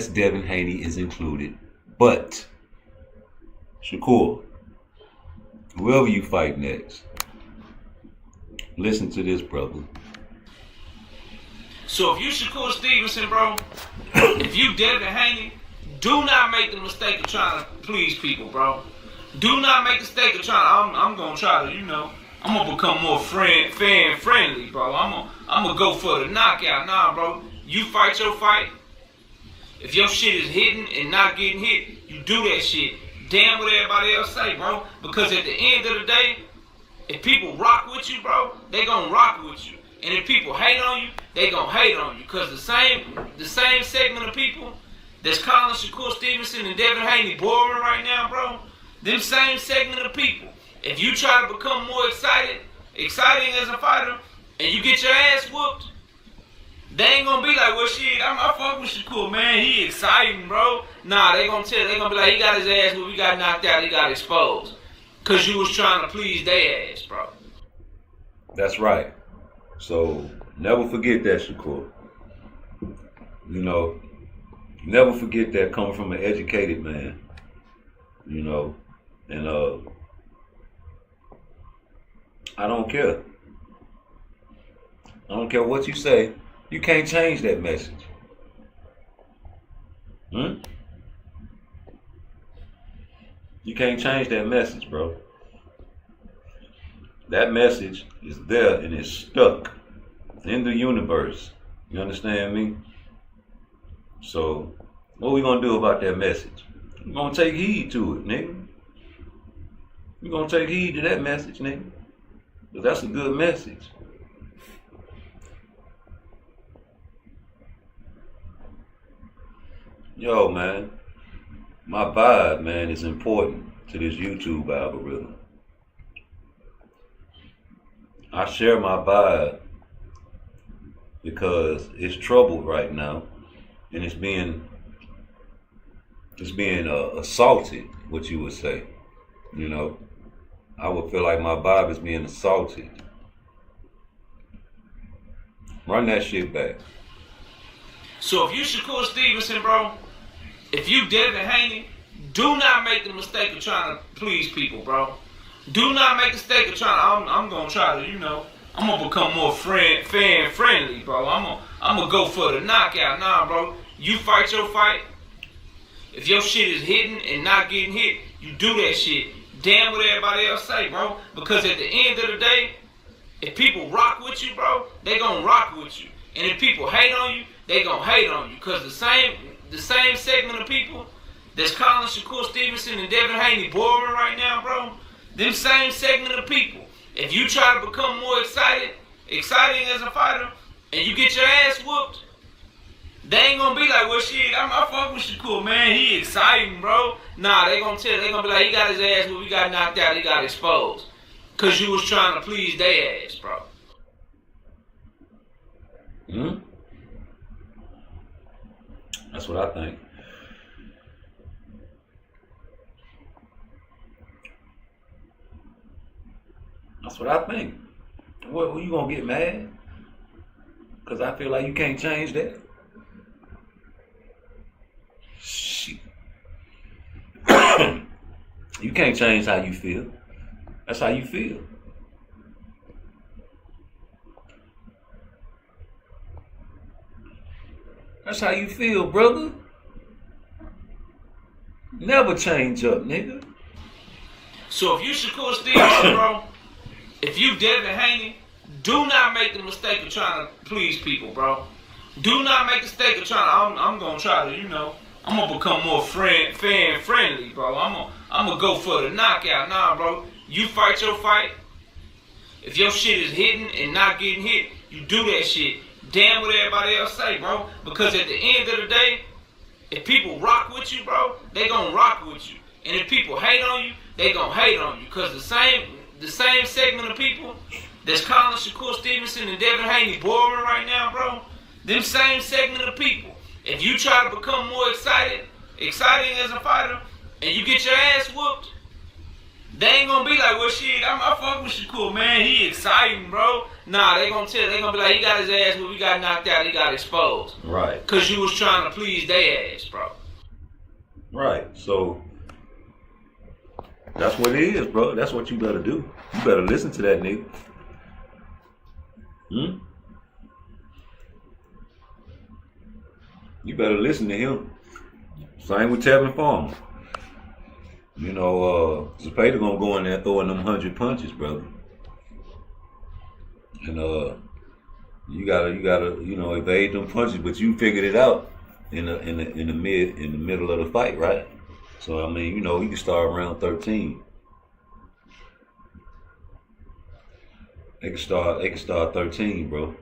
Devin Haney is included. But, Shakur, whoever you fight next, listen to this, brother. So if you Shakur Stevenson, bro, if you Devin Haney, do not make the mistake of trying to please people, bro. Do not make the mistake of trying. I'm gonna try to, I'm gonna become more fan friendly, bro. I'm gonna go for the knockout. Nah, bro. You fight your fight. If your shit is hitting and not getting hit, you do that shit. Damn what everybody else say, bro. Because at the end of the day, if people rock with you, bro, they gonna rock with you. And if people hate on you, they gonna hate on you. Because the same segment of people that's calling Shakur Stevenson and Devin Haney boring right now, bro, them same segment of people, if you try to become more exciting as a fighter, and you get your ass whooped, they ain't gonna be like, well, shit, I fuck with Shakur, man, he exciting, bro. Nah, they gonna be like, he got his ass whooped, he got knocked out, he got exposed. Because you was trying to please their ass, bro. That's right. So, never forget that, Shakur. Never forget that coming from an educated man. And I don't care. I don't care what you say. You can't change that message. You can't change that message, bro. That message is there and it's stuck in the universe. You understand me? So, what we gonna do about that message? We're gonna take heed to it, nigga. We're gonna take heed to that message, nigga. Because that's a good message. Yo, man. My vibe, man, is important to this YouTube algorithm. I share my vibe because it's troubled right now, and it's being assaulted, what you would say. I would feel like my vibe is being assaulted. Run that shit back. So if you Shakur Stevenson, bro, if you Devin Haney, do not make the mistake of trying to please people, bro. Do not make the mistake of trying. I'm gonna try to, I'm gonna become more fan friendly, bro. I'm gonna go for the knockout. Nah, bro. You fight your fight. If your shit is hitting and not getting hit, you do that shit. Damn what everybody else say, bro. Because at the end of the day, if people rock with you, bro, they gonna rock with you. And if people hate on you, they gonna hate on you. Because the same segment of people that's calling Shakur Stevenson and Devin Haney boring right now, bro, them same segment of people, if you try to become more exciting as a fighter, and you get your ass whooped, they ain't gonna be like, well, shit, I fuck with Shakur, man, he exciting, bro. Nah, they gonna be like, he got his ass whooped, he got knocked out, he got exposed. Because you was trying to please their ass, bro. That's what I think. That's what I think. What, you gonna get mad? Because I feel like you can't change that. Shit. You can't change how you feel. That's how you feel. That's how you feel, brother. Never change up, nigga. So if you Shakur Stevenson, bro, if you Devin Haney, do not make the mistake of trying to please people, bro. Do not make the mistake of trying. I'm gonna try to, I'm gonna become more fan friendly, bro. I'm gonna go for the knockout. Nah, bro. You fight your fight. If your shit is hitting and not getting hit, you do that shit. Damn what everybody else say, bro. Because at the end of the day, if people rock with you, bro, they gonna rock with you. And if people hate on you, they gonna hate on you. Because the same segment of people that's calling Shakur Stevenson and Devin Haney boring right now, bro, them same segment of people, if you try to become more exciting as a fighter, and you get your ass whooped, They ain't gonna be like, well, shit, I fuck with Shakur, man. He exciting, bro. Nah, they gonna be like, he got his ass, but we got knocked out, he got exposed. Right. Cause you was trying to please their ass, bro. Right. So that's what it is, bro. That's what you better do. You better listen to that nigga. You better listen to him. Same with Tevin Farmer. You know, Zepeda gonna go in there throwing them 100 punches, brother. And you gotta, you know, evade them punches, but you figured it out in the middle of the fight, right? So I mean, you know, you can start around 13. They can start 13, bro.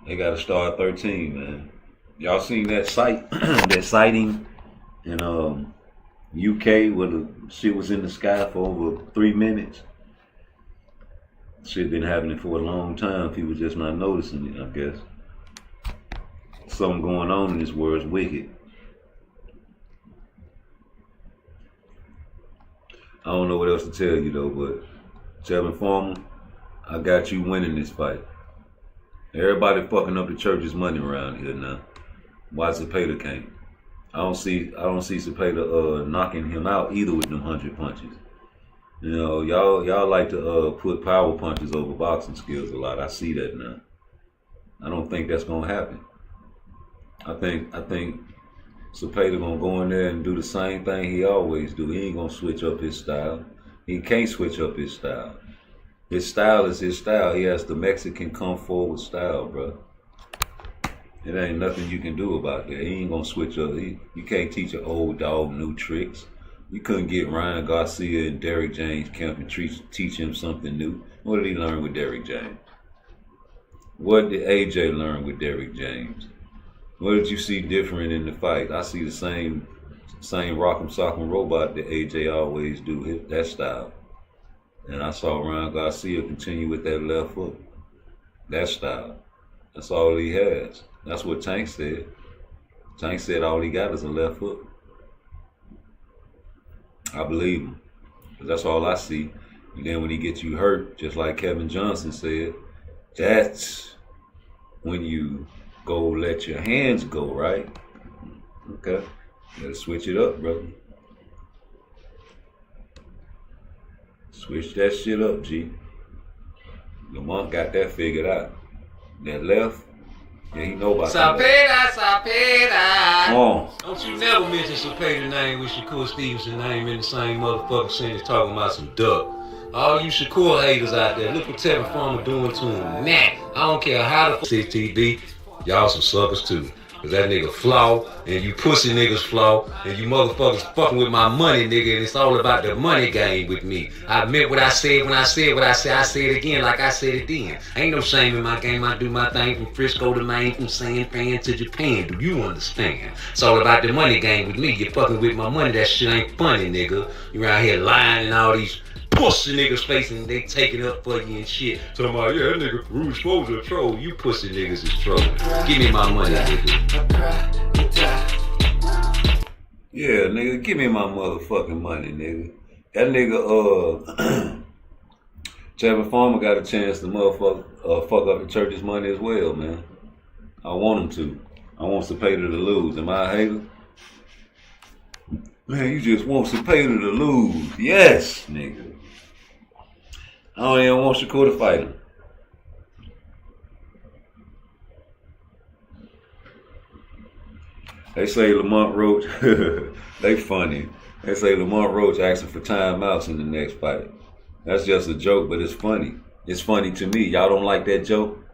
They got to start 13, man. Y'all seen that sighting in UK where the shit was in the sky for over 3 minutes? Shit been happening for a long time. People just not noticing it, I guess. Something going on in this world is wicked. I don't know what else to tell you though, but Tevin Farmer, I got you winning this fight. Everybody fucking up the church's money around here now. Why Zepeda can't? I don't see Zepeda knocking him out either with them 100 punches. You know, y'all like to put power punches over boxing skills a lot. I see that now. I don't think that's gonna happen. I think Zepeda gonna go in there and do the same thing he always do. He ain't gonna switch up his style. He can't switch up his style. His style is his style. He has the Mexican come forward style, bro. It ain't nothing you can do about that. He ain't gonna switch up. You can't teach an old dog new tricks. You couldn't get Ryan Garcia and Derrick James camp and teach him something new. What did he learn with Derrick James? What did AJ learn with Derrick James? What did you see different in the fight? I see the same rock'em sock'em robot that AJ always do, that style. And I saw Ryan Garcia continue with that left foot, that style. That's all he has. That's what Tank said. Tank said all he got is a left foot. I believe him, because that's all I see. And then when he gets you hurt, just like Kevin Johnson said, that's when you go let your hands go, right? Okay, gotta switch it up, brother. Switch that shit up, G. Lamont got that figured out. That left, yeah, he know about that. Zepeda. Come on. Don't you never mention Zepeda's name with Shakur Stevenson's name in the same motherfucking sentence talking about some duck. All you Shakur haters out there, look what Tevin Farmer doing to him. Nah, I don't care how the CTD, y'all some suckers too. Cause that nigga flaw, and you pussy niggas flaw, and you motherfuckers fucking with my money, nigga, and it's all about the money game with me. I meant what I said when I said what I said. I say it again like I said it then. Ain't no shame in my game. I do my thing from Frisco to Maine, from San Fran to Japan. Do you understand? It's all about the money game with me. You fucking with my money. That shit ain't funny, nigga. You around here lying and all these pussy niggas facing, they take it up for you and shit. Talking about, yeah, that nigga Rude supposed to troll. You pussy niggas is trolling. Give me my money, nigga. Yeah, nigga, give me my motherfucking money, nigga. That nigga, Tevin Farmer got a chance to motherfucker fuck up the church's money as well, man. I want him to. I want Zepeda to lose. Am I a hater? Man, you just want Zepeda to lose. Yes, nigga. I don't even want Shakur to fight him. They say Lamont Roach, they funny. They say Lamont Roach asking for timeouts in the next fight. That's just a joke, but it's funny. It's funny to me. Y'all don't like that joke?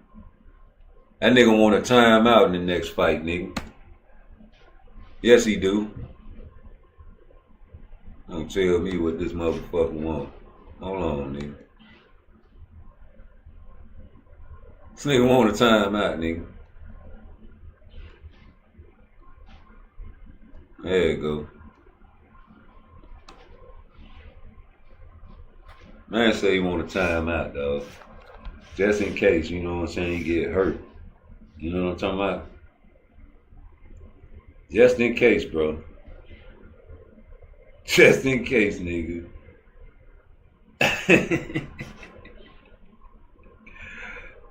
That nigga want a timeout in the next fight, nigga. Yes, he do. Don't tell me what this motherfucker want. Hold on, nigga. This nigga want a timeout, nigga. There you go. Man say he want a timeout, dog. Just in case, you know what I'm saying, he get hurt. You know what I'm talking about? Just in case, bro. Just in case, nigga.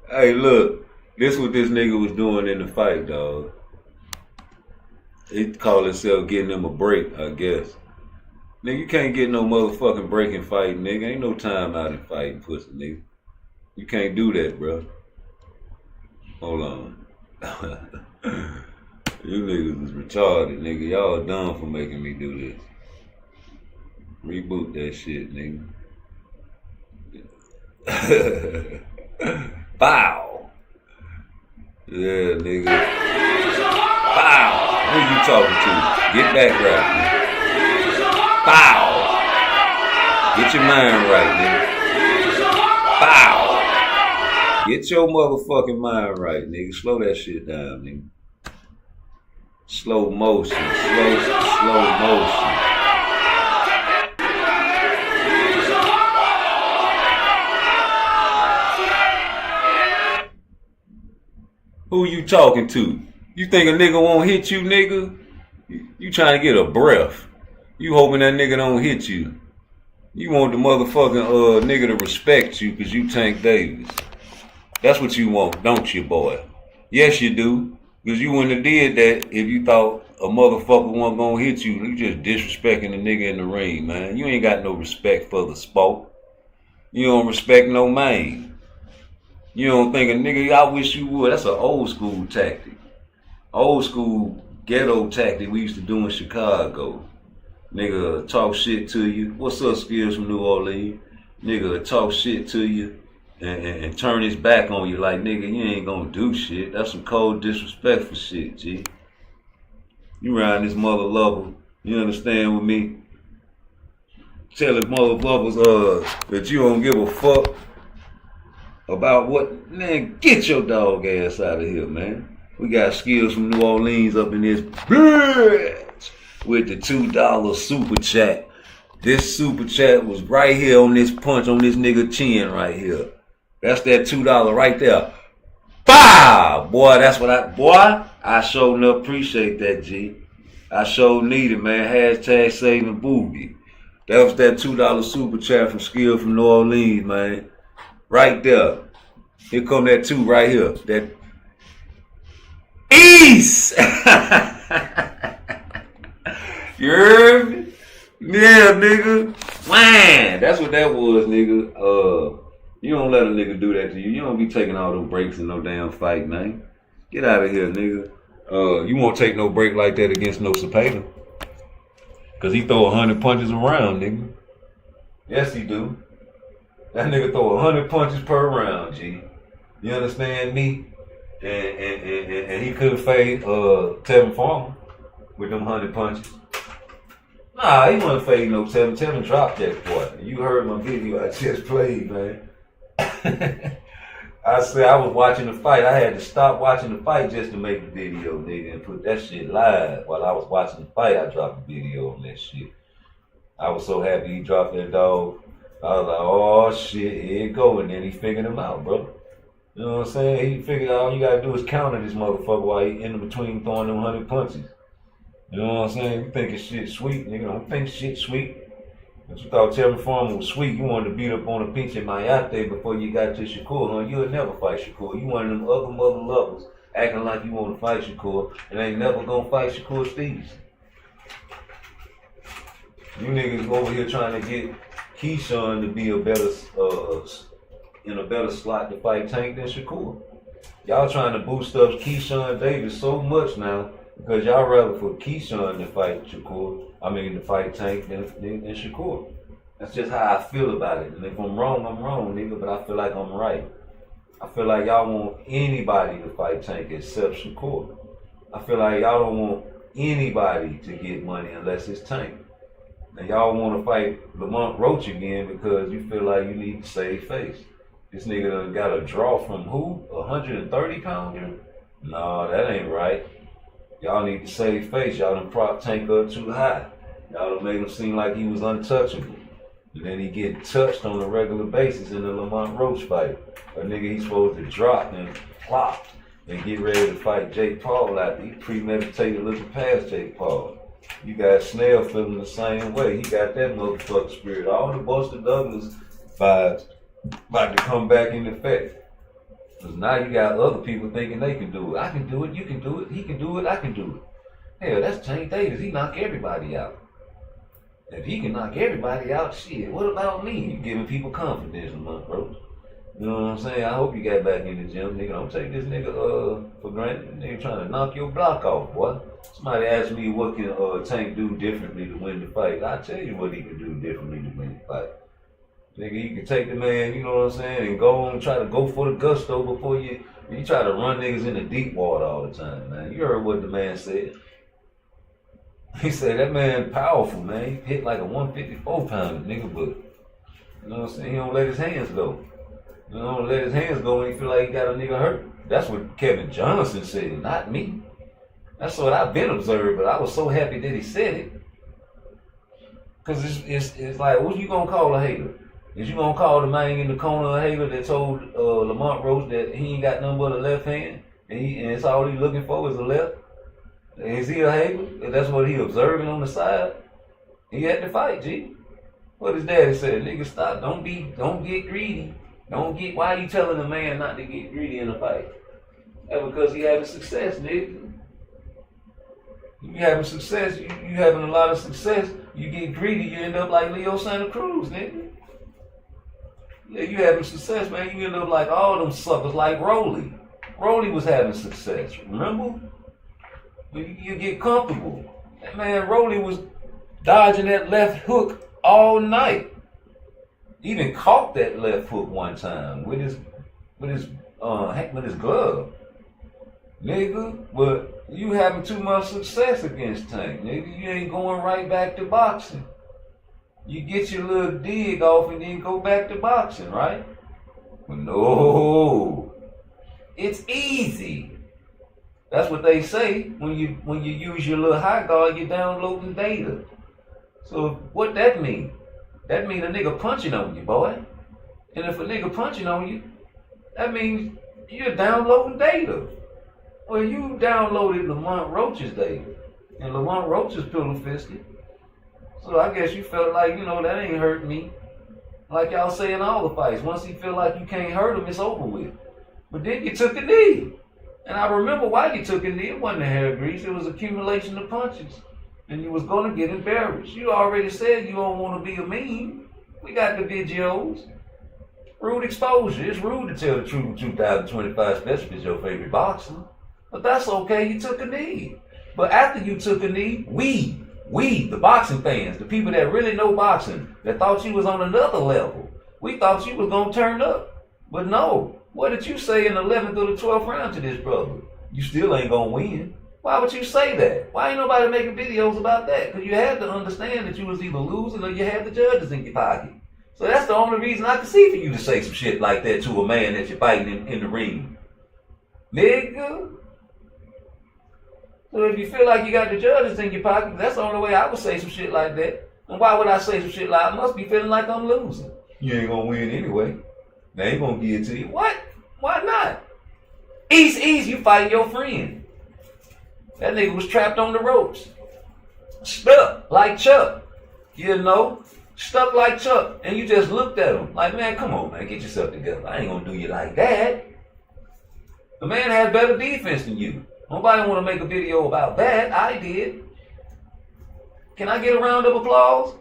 Hey, look. This what this nigga was doing in the fight, dog. He called himself getting him a break, I guess. Nigga, you can't get no motherfucking break in fighting, nigga. Ain't no time out in fighting, pussy, nigga. You can't do that, bro. Hold on. You niggas is retarded, nigga. Y'all dumb for making me do this. Reboot that shit, nigga. Bow. Yeah, nigga. Bow. Who you talking to? Get back right, nigga. Bow. Get your mind right, nigga. Bow. Get your motherfucking mind right, nigga. Slow that shit down, nigga. Slow motion. Slow motion. Who you talking to? You think a nigga won't hit you, nigga? You trying to get a breath. You hoping that nigga don't hit you. You want the motherfucking nigga to respect you because you Tank Davis. That's what you want, don't you, boy? Yes, you do. Because you wouldn't have did that if you thought a motherfucker wasn't gonna hit you. You just disrespecting the nigga in the ring, man. You ain't got no respect for the sport. You don't respect no man. You don't think a nigga, I wish you would. That's an old school tactic. Old school ghetto tactic we used to do in Chicago. Nigga talk shit to you. What's up, Skills from New Orleans? Nigga talk shit to you and turn his back on you like, nigga, you ain't gonna do shit. That's some cold, disrespectful shit, G. You around this mother lover, you understand with me? Telling mother lovers that you don't give a fuck about what, man, get your dog ass out of here, man. We got Skills from New Orleans up in this bitch with the $2 super chat. This super chat was right here on this punch on this nigga chin right here. That's that $2 right there. Bah! Boy, that's what I sure enough appreciate that, G. I sure need it, man. Hashtag saving booby. That was that $2 super chat from Skills from New Orleans, man. Right there. Here come that 2 right here. That East! You heard me? Yeah, nigga. Man, that's what that was, nigga. You don't let a nigga do that to you. You don't be taking all them breaks in no damn fight, man. Get out of here, nigga. You won't take no break like that against no Zepeda. Cause he throw 100 punches around, nigga. Yes, he do. That nigga throw 100 punches per round, G. You understand me? And he couldn't fade Tevin Farmer with them 100 punches. Nah, he wasn't fading no Tevin. Tevin dropped that boy. You heard my video I just played, man. I said I was watching the fight. I had to stop watching the fight just to make the video, nigga, and put that shit live. While I was watching the fight, I dropped a video on that shit. I was so happy he dropped that dog. I was like, oh shit, here it go. And then he figured him out, bro. You know what I'm saying? He figured out all you gotta do is counter this motherfucker while he in between throwing them 100 punches. You know what I'm saying? You thinking shit sweet, nigga. Don't think shit sweet. But you thought Tevin Farmer was sweet. You wanted to beat up on a pinche mayate before you got to Shakur, huh? You would never fight Shakur. You one of them other mother lovers acting like you want to fight Shakur and ain't never gonna fight Shakur Stevenson. You niggas over here trying to get Keyshawn to be a better, in a better slot to fight Tank than Shakur. Y'all trying to boost up Keyshawn Davis so much now because y'all rather for Keyshawn to fight Shakur. I mean, to fight Tank than Shakur. That's just how I feel about it. And if I'm wrong, nigga, but I feel like I'm right. I feel like y'all want anybody to fight Tank except Shakur. I feel like y'all don't want anybody to get money unless it's Tank. And y'all want to fight Lamont Roach again because you feel like you need to save face. This nigga done got a draw from who? 130 pounder? No, that ain't right. Y'all need to save face. Y'all done prop Tank up too high. Y'all done made him seem like he was untouchable. And then he get touched on a regular basis in the Lamont Roach fight. A nigga he's supposed to drop and plop and get ready to fight Jake Paul after he premeditated looking past Jake Paul. You got Snell feeling the same way. He got that motherfucker spirit. All the Buster Douglas vibes about to come back in effect. Because now you got other people thinking they can do it. I can do it, you can do it, he can do it, I can do it. Hell, that's Tank Davis. He knock everybody out. If he can knock everybody out, shit, what about me? You giving people confidence a month, bro. You know what I'm saying? I hope you got back in the gym, nigga. Don't take this nigga for granted. Nigga trying to knock your block off, boy. Somebody asked me what can Tank do differently to win the fight. I tell you what he can do differently to win the fight. Nigga, you can take the man, you know what I'm saying, and go on and try to go for the gusto before you try to run niggas in the deep water all the time, man. You heard what the man said. He said that man powerful, man. He hit like a 154 pounder, nigga, but you know what I'm saying? He don't let his hands go. You know, don't let his hands go when he feel like he got a nigga hurt. That's what Kevin Johnson said, not me. That's what I've been observed, but I was so happy that he said it. Cause it's like, what you gonna call a hater? Is you gonna call the man in the corner a hater that told Lamont Roach that he ain't got nothing but a left hand and it's all he looking for is a left? Is he a hater? That's what he observing on the side? He had to fight, G. What his daddy said, nigga, stop, don't get greedy. Why are you telling a man not to get greedy in a fight? That's because he having success, nigga. You having success, you having a lot of success, you get greedy, you end up like Leo Santa Cruz, nigga. Yeah, you having success, man, you end up like all them suckers like Rolly. Rolly was having success, remember? You get comfortable. That man Rolly was dodging that left hook all night. Even caught that left hook one time with his glove. Nigga, but you having too much success against Tank, nigga. You ain't going right back to boxing. You get your little dig off and then go back to boxing, right? But no. It's easy. That's what they say when you use your little high guard, you're downloading data. So what that mean? That mean a nigga punching on you, boy. And if a nigga punching on you, that means you're downloading data. Well, you downloaded Lamont Roach's data. And Lamont Roach is pillow fisted. So I guess you felt like, that ain't hurt me. Like y'all say in all the fights. Once he feel like you can't hurt him, it's over with. But then you took a knee. And I remember why you took a knee. It wasn't a hair grease. It was accumulation of punches. And you was going to get embarrassed. You already said you don't want to be a meme. We got the videos. Rude exposure. It's rude to tell the truth 2025, especially if it's your favorite boxer. But that's okay. You took a knee. But after you took a knee, we, the boxing fans, the people that really know boxing, that thought you was on another level, we thought you was going to turn up. But no. What did you say in the 11th or the 12th round to this brother? You still ain't going to win. Why would you say that? Why ain't nobody making videos about that? Because you had to understand that you was either losing or you had the judges in your pocket. So that's the only reason I can see for you to say some shit like that to a man that you're fighting in the ring. Nigga. So if you feel like you got the judges in your pocket, that's the only way I would say some shit like that. And why would I say some shit like that? I must be feeling like I'm losing. You ain't going to win anyway. They ain't going to give it to you. What? Why not? Easy, you fighting your friend. That nigga was trapped on the ropes. Stuck like Chuck. Stuck like Chuck. And you just looked at him like, man, come on, man, get yourself together. I ain't gonna do you like that. The man had better defense than you. Nobody wanna make a video about that. I did. Can I get a round of applause?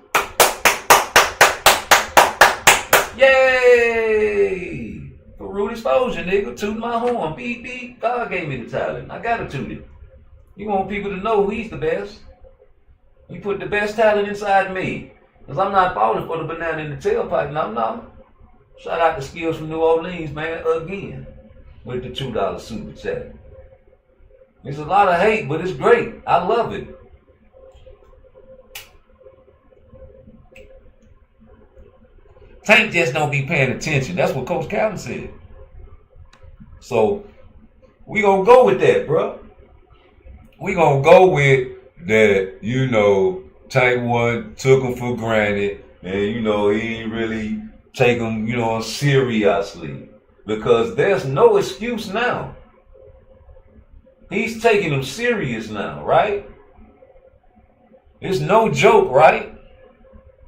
Yay! For rude exposure, nigga. Toot my horn. Beep, beep. God gave me the talent. I gotta toot it. You want people to know he's the best. You put the best talent inside me. Because I'm not falling for the banana in the tailpipe. No. Shout out to Skills from New Orleans, man, again. With the $2 super chat. There's a lot of hate, but it's great. I love it. Tank just don't be paying attention. That's what Coach Calvin said. So, we gonna go with that, bro. We gonna go with that, Tank one took him for granted, and he ain't really take him, seriously. Because there's no excuse now. He's taking him serious now, right? It's no joke, right?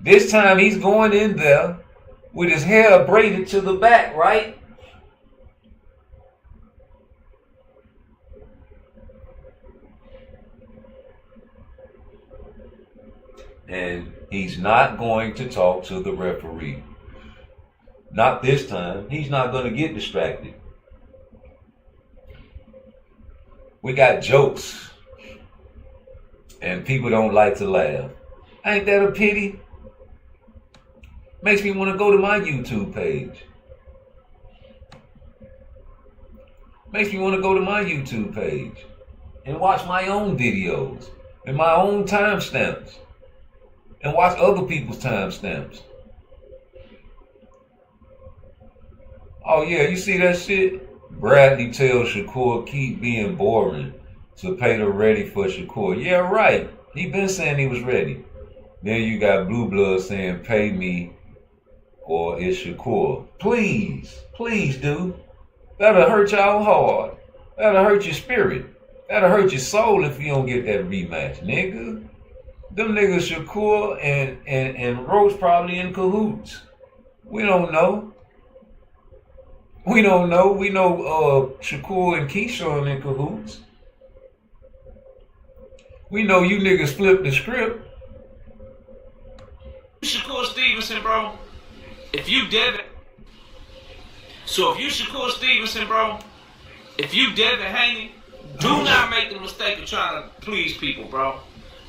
This time he's going in there with his hair braided to the back, right? And he's not going to talk to the referee. Not this time. He's not going to get distracted. We got jokes. And people don't like to laugh. Ain't that a pity? Makes me want to go to my YouTube page. Makes me want to go to my YouTube page and watch my own videos and my own timestamps and watch other people's timestamps. Oh yeah, you see that shit? Bradley tells Shakur keep being boring. Zepeda ready for Shakur. Yeah, right. He been saying he was ready. Then you got Blue Blood saying pay me or it's Shakur. Please, please do. That'll hurt y'all hard. That'll hurt your spirit. That'll hurt your soul if you don't get that rematch, nigga. Them niggas Shakur and Roach probably in cahoots. We don't know. We don't know. We know Shakur and Keyshawn in cahoots. We know you niggas flipped the script. Shakur Stevenson, bro. If you Devin, so if you Shakur Stevenson, bro, if you Devin Haney, do not make the mistake of trying to please people, bro.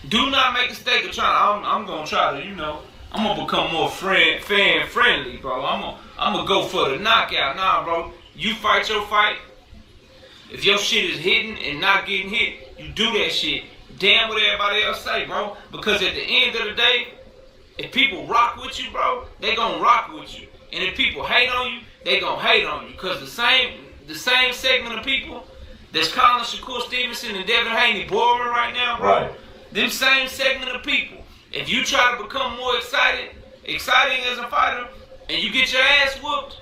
Do not make the mistake of trying. I'm gonna try to, I'm gonna become more fan friendly, bro. I'm gonna go for the knockout. Nah, bro. You fight your fight. If your shit is hitting and not getting hit, you do that shit. Damn what everybody else say, bro. Because at the end of the day, if people rock with you, bro, they gonna rock with you. And if people hate on you, they gonna hate on you. Because the same segment of people that's calling Shakur Stevenson and Devin Haney boring right now, bro. Right. Them same segment of people, if you try to become more exciting as a fighter, and you get your ass whooped,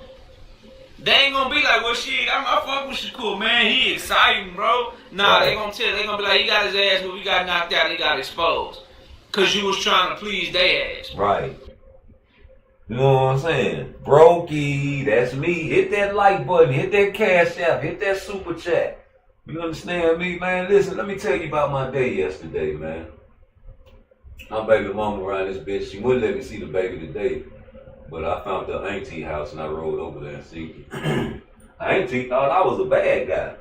they ain't gonna be like, well, shit, I fuck with Shakur, man. He exciting, bro. Nah, they gonna be like, he got his ass whooped, he got knocked out, he got exposed. Cause you was trying to please their ass. Right. You know what I'm saying? Brokey, that's me. Hit that like button, hit that cash app, hit that super chat. You understand me, man? Listen, let me tell you about my day yesterday, man. My baby mama around this bitch, she wouldn't let me see the baby today. But I found the auntie house and I rode over there and see. Auntie thought I was a bad guy.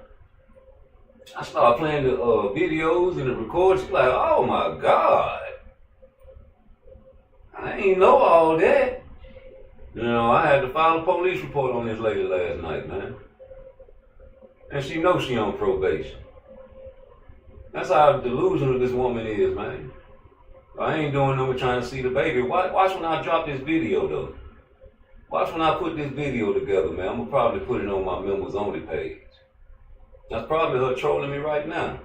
I started playing the videos and the records. She's like, oh my God. I ain't know all that. I had to file a police report on this lady last night, man. And she knows she on probation. That's how delusional this woman is, man. I ain't doing nothing but trying to see the baby. Watch when I drop this video, though. Watch when I put this video together, man. I'm going to probably put it on my members only page. That's probably her trolling me right now.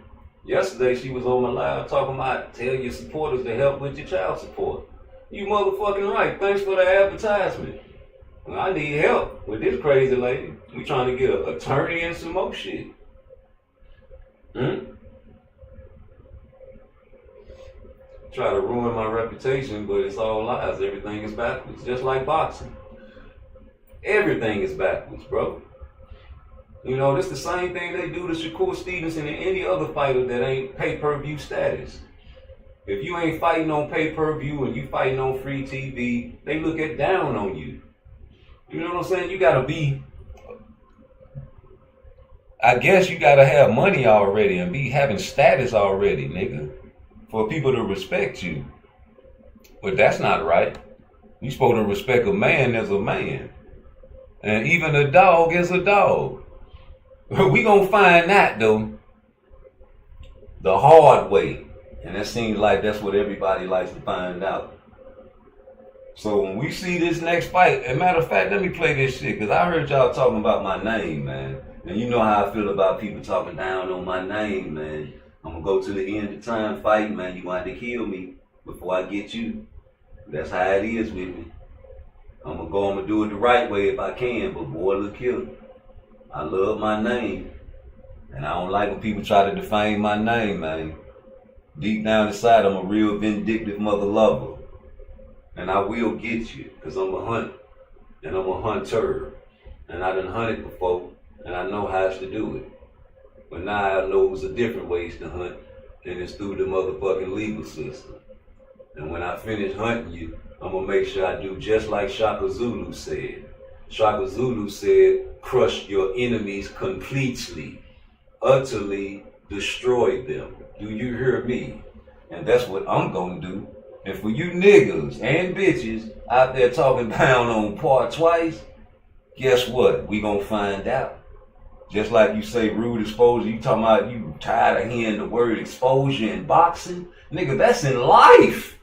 Yesterday, she was on my live talking about tell your supporters to help with your child support. You motherfucking right. Thanks for the advertisement. Well, I need help with this crazy lady. We trying to get an attorney and some more shit. Try to ruin my reputation, but it's all lies. Everything is backwards. Just like boxing. Everything is backwards, bro. This the same thing they do to Shakur Stevenson and any other fighter that ain't pay-per-view status. If you ain't fighting on pay-per-view and you fighting on free TV, they look down on you. You know what I'm saying? You gotta be, I guess you gotta have money already and be having status already, nigga, for people to respect you. But that's not right. You supposed to respect a man as a man. And even a dog is a dog. We gonna find that, though, the hard way. And it seems like that's what everybody likes to find out. So when we see this next fight, as a matter of fact, let me play this shit, because I heard y'all talking about my name, man. And you know how I feel about people talking down on my name, man. I'm going to go to the end of time fighting, man. You want to kill me before I get you. That's how it is with me. I'm going to do it the right way if I can, but boy, look here. I love my name. And I don't like when people try to defame my name, man. Deep down inside, I'm a real vindictive mother lover. And I will get you, because I'm a hunt. And I'm a hunter. And I done hunted before, and I know how to do it. But now I know there's different ways to hunt, and it's through the motherfucking legal system. And when I finish hunting you, I'm gonna make sure I do just like Shaka Zulu said. Shaka Zulu said, crush your enemies completely, utterly destroy them. Do you hear me? And that's what I'm gonna do. And for you niggas and bitches out there talking down on PARTTWICE, guess what? We gonna find out. Just like you say rude exposure, you talking about you tired of hearing the word exposure in boxing? Nigga, that's in life.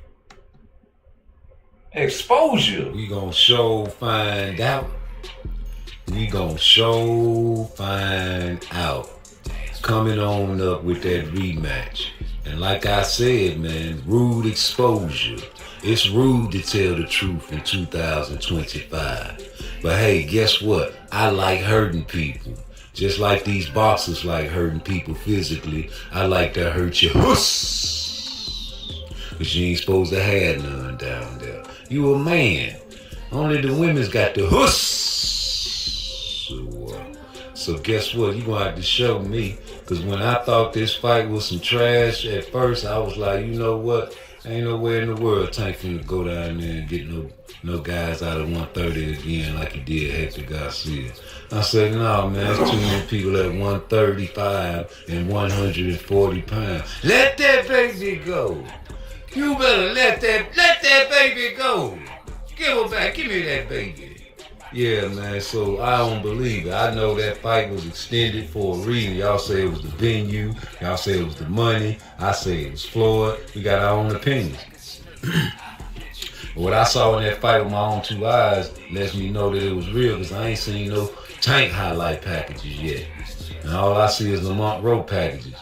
Exposure. We gonna show find out. We gonna show find out. Coming on up with that rematch. And like I said, man, rude exposure. It's rude to tell the truth in 2025. But hey, guess what? I like hurting people. Just like these boxers like hurting people physically, I like to hurt your huss. But you ain't supposed to have none down there. You a man. Only the women's got the huss. So guess what? You gonna have to show me. Cause when I thought this fight was some trash at first, I was like, you know what? Ain't nowhere in the world Tank finna go down there and get no guys out of 130 again like he did Hector Garcia. I said, no, man, there's too many people at 135 and 140 pounds. Let that baby go. You better let that baby go. Give her back. Give me that baby. Yeah, man, so I don't believe it. I know that fight was extended for a reason. Y'all say it was the venue. Y'all say it was the money. I say it was Floyd. We got our own opinions. What I saw in that fight with my own two eyes lets me know that it was real, because I ain't seen no Tank highlight packages yet. And all I see is Lamont Rowe packages.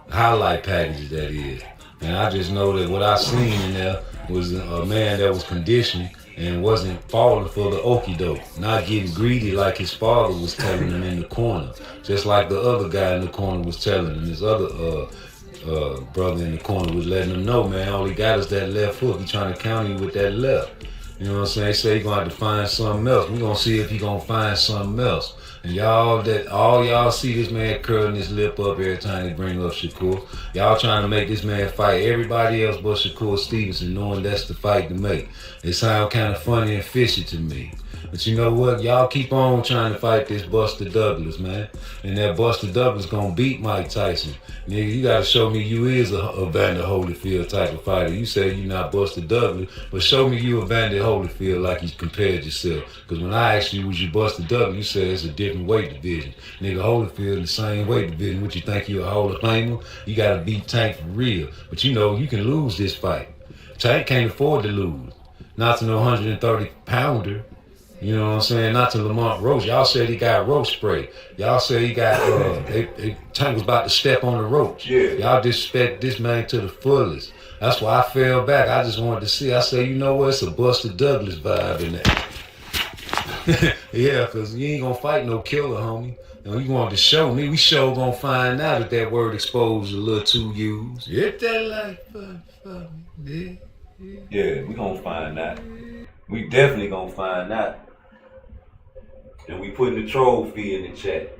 Highlight packages, that is. And I just know that what I seen in there was a man that was conditioned and wasn't falling for the okie doke, not getting greedy like his father was telling him in the corner, just like the other guy in the corner was telling him. His other brother in the corner was letting him know, man, all he got is that left hook. He trying to counter you with that left. You know what I'm saying? They say he gonna have to find something else. We gonna see if he gonna find something else. And all y'all see this man curling his lip up every time they bring up Shakur. Y'all trying to make this man fight everybody else but Shakur Stevenson, knowing that's the fight to make. It sound kind of funny and fishy to me. But you know what? Y'all keep on trying to fight this Buster Douglas, man. And that Buster Douglas gonna beat Mike Tyson. Nigga, you gotta show me you is a Evander Holyfield type of fighter. You say you not Buster Douglas, but show me you Evander Holyfield like you compared yourself. Because when I asked you, was you Buster Douglas, you said it's a different weight division. Nigga, Holyfield in the same weight division. What you think you a Hall of Famer? You gotta beat Tank for real. But you know, you can lose this fight. Tank can't afford to lose. Not to no 130 pounder. You know what I'm saying? Not to Lamont Roach. Y'all said he got roach spray. Y'all said he got, Tank was about to step on the roach. Yeah. Y'all disrespect this man to the fullest. That's why I fell back. I just wanted to see. I said, you know what? It's a Buster Douglas vibe in that. Yeah, because you ain't going to fight no killer, homie. And you wanted to show me. We sure going to find out if that word exposed a little too used. Hit that like for me. Yeah, we gonna find out. We definitely gonna find out. And we putting the troll fee in the chat.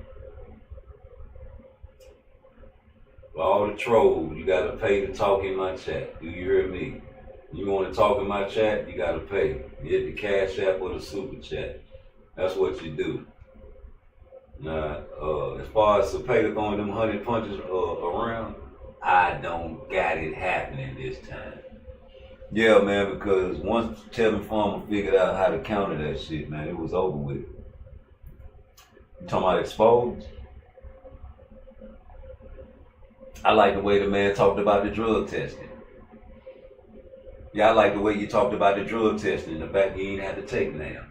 For all the trolls, you gotta pay to talk in my chat. Do you hear me? You wanna talk in my chat, you gotta pay. You hit the Cash App or the Super Chat. That's what you do. Now, as far as Zepeda throwing them 100 punches around, I don't got it happening this time. Yeah, man, because once Tevin Farmer figured out how to counter that shit, man, it was over with. You talking about exposed? I like the way the man talked about the drug testing. Yeah, I like the way you talked about the drug testing, the fact you ain't had to take now.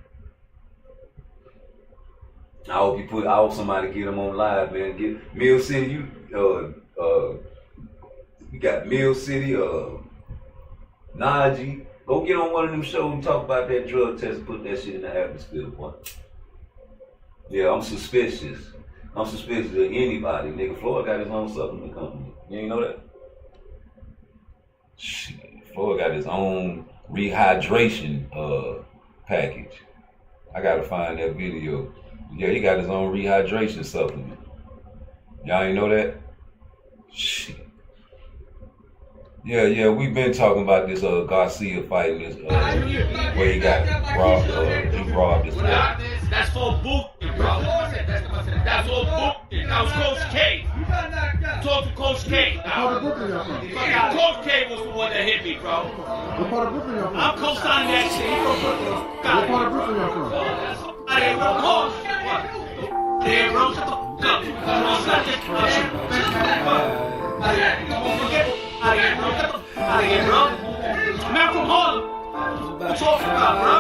I hope somebody get him on live, man. Get Mill City, you got Mill City, Najee, go get on one of them shows and talk about that drug test and put that shit in the atmosphere, boy. Yeah, I'm suspicious. I'm suspicious of anybody. Nigga, Floyd got his own supplement company. You ain't know that? Shit, Floyd got his own rehydration package. I gotta find that video. Yeah, he got his own rehydration supplement. Y'all ain't know that? Shit. Yeah, we've been talking about this Garcia fighting this where he got robbed, he robbed his wife. That's all bullshit, bro. That's all bullshit. That was Coach K. Talk to Coach K. What part of Brooklyn y'all from? Coach K was the one that hit me, bro. What part of Brooklyn y'all from? I'm co-signing that shit. What part of Brooklyn y'all from? I didn't know Coach. Damn, bro. Shut the fuck up. Don't forget. Out of here, bro. Get the fuck out of here, bro. Man from Harlem. What you talking about, bro?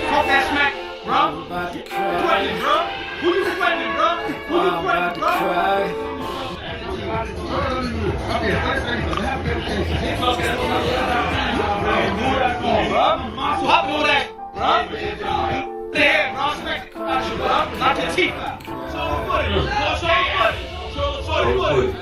Talk that smack, bro. Who you threatening, bro? Who you threatening, bro? Who you threatening, bro? Hop on that, bro. There, bro. Smack the crowd, bro. Knock your teeth out. Show the footage. Show the footage. Show the footage.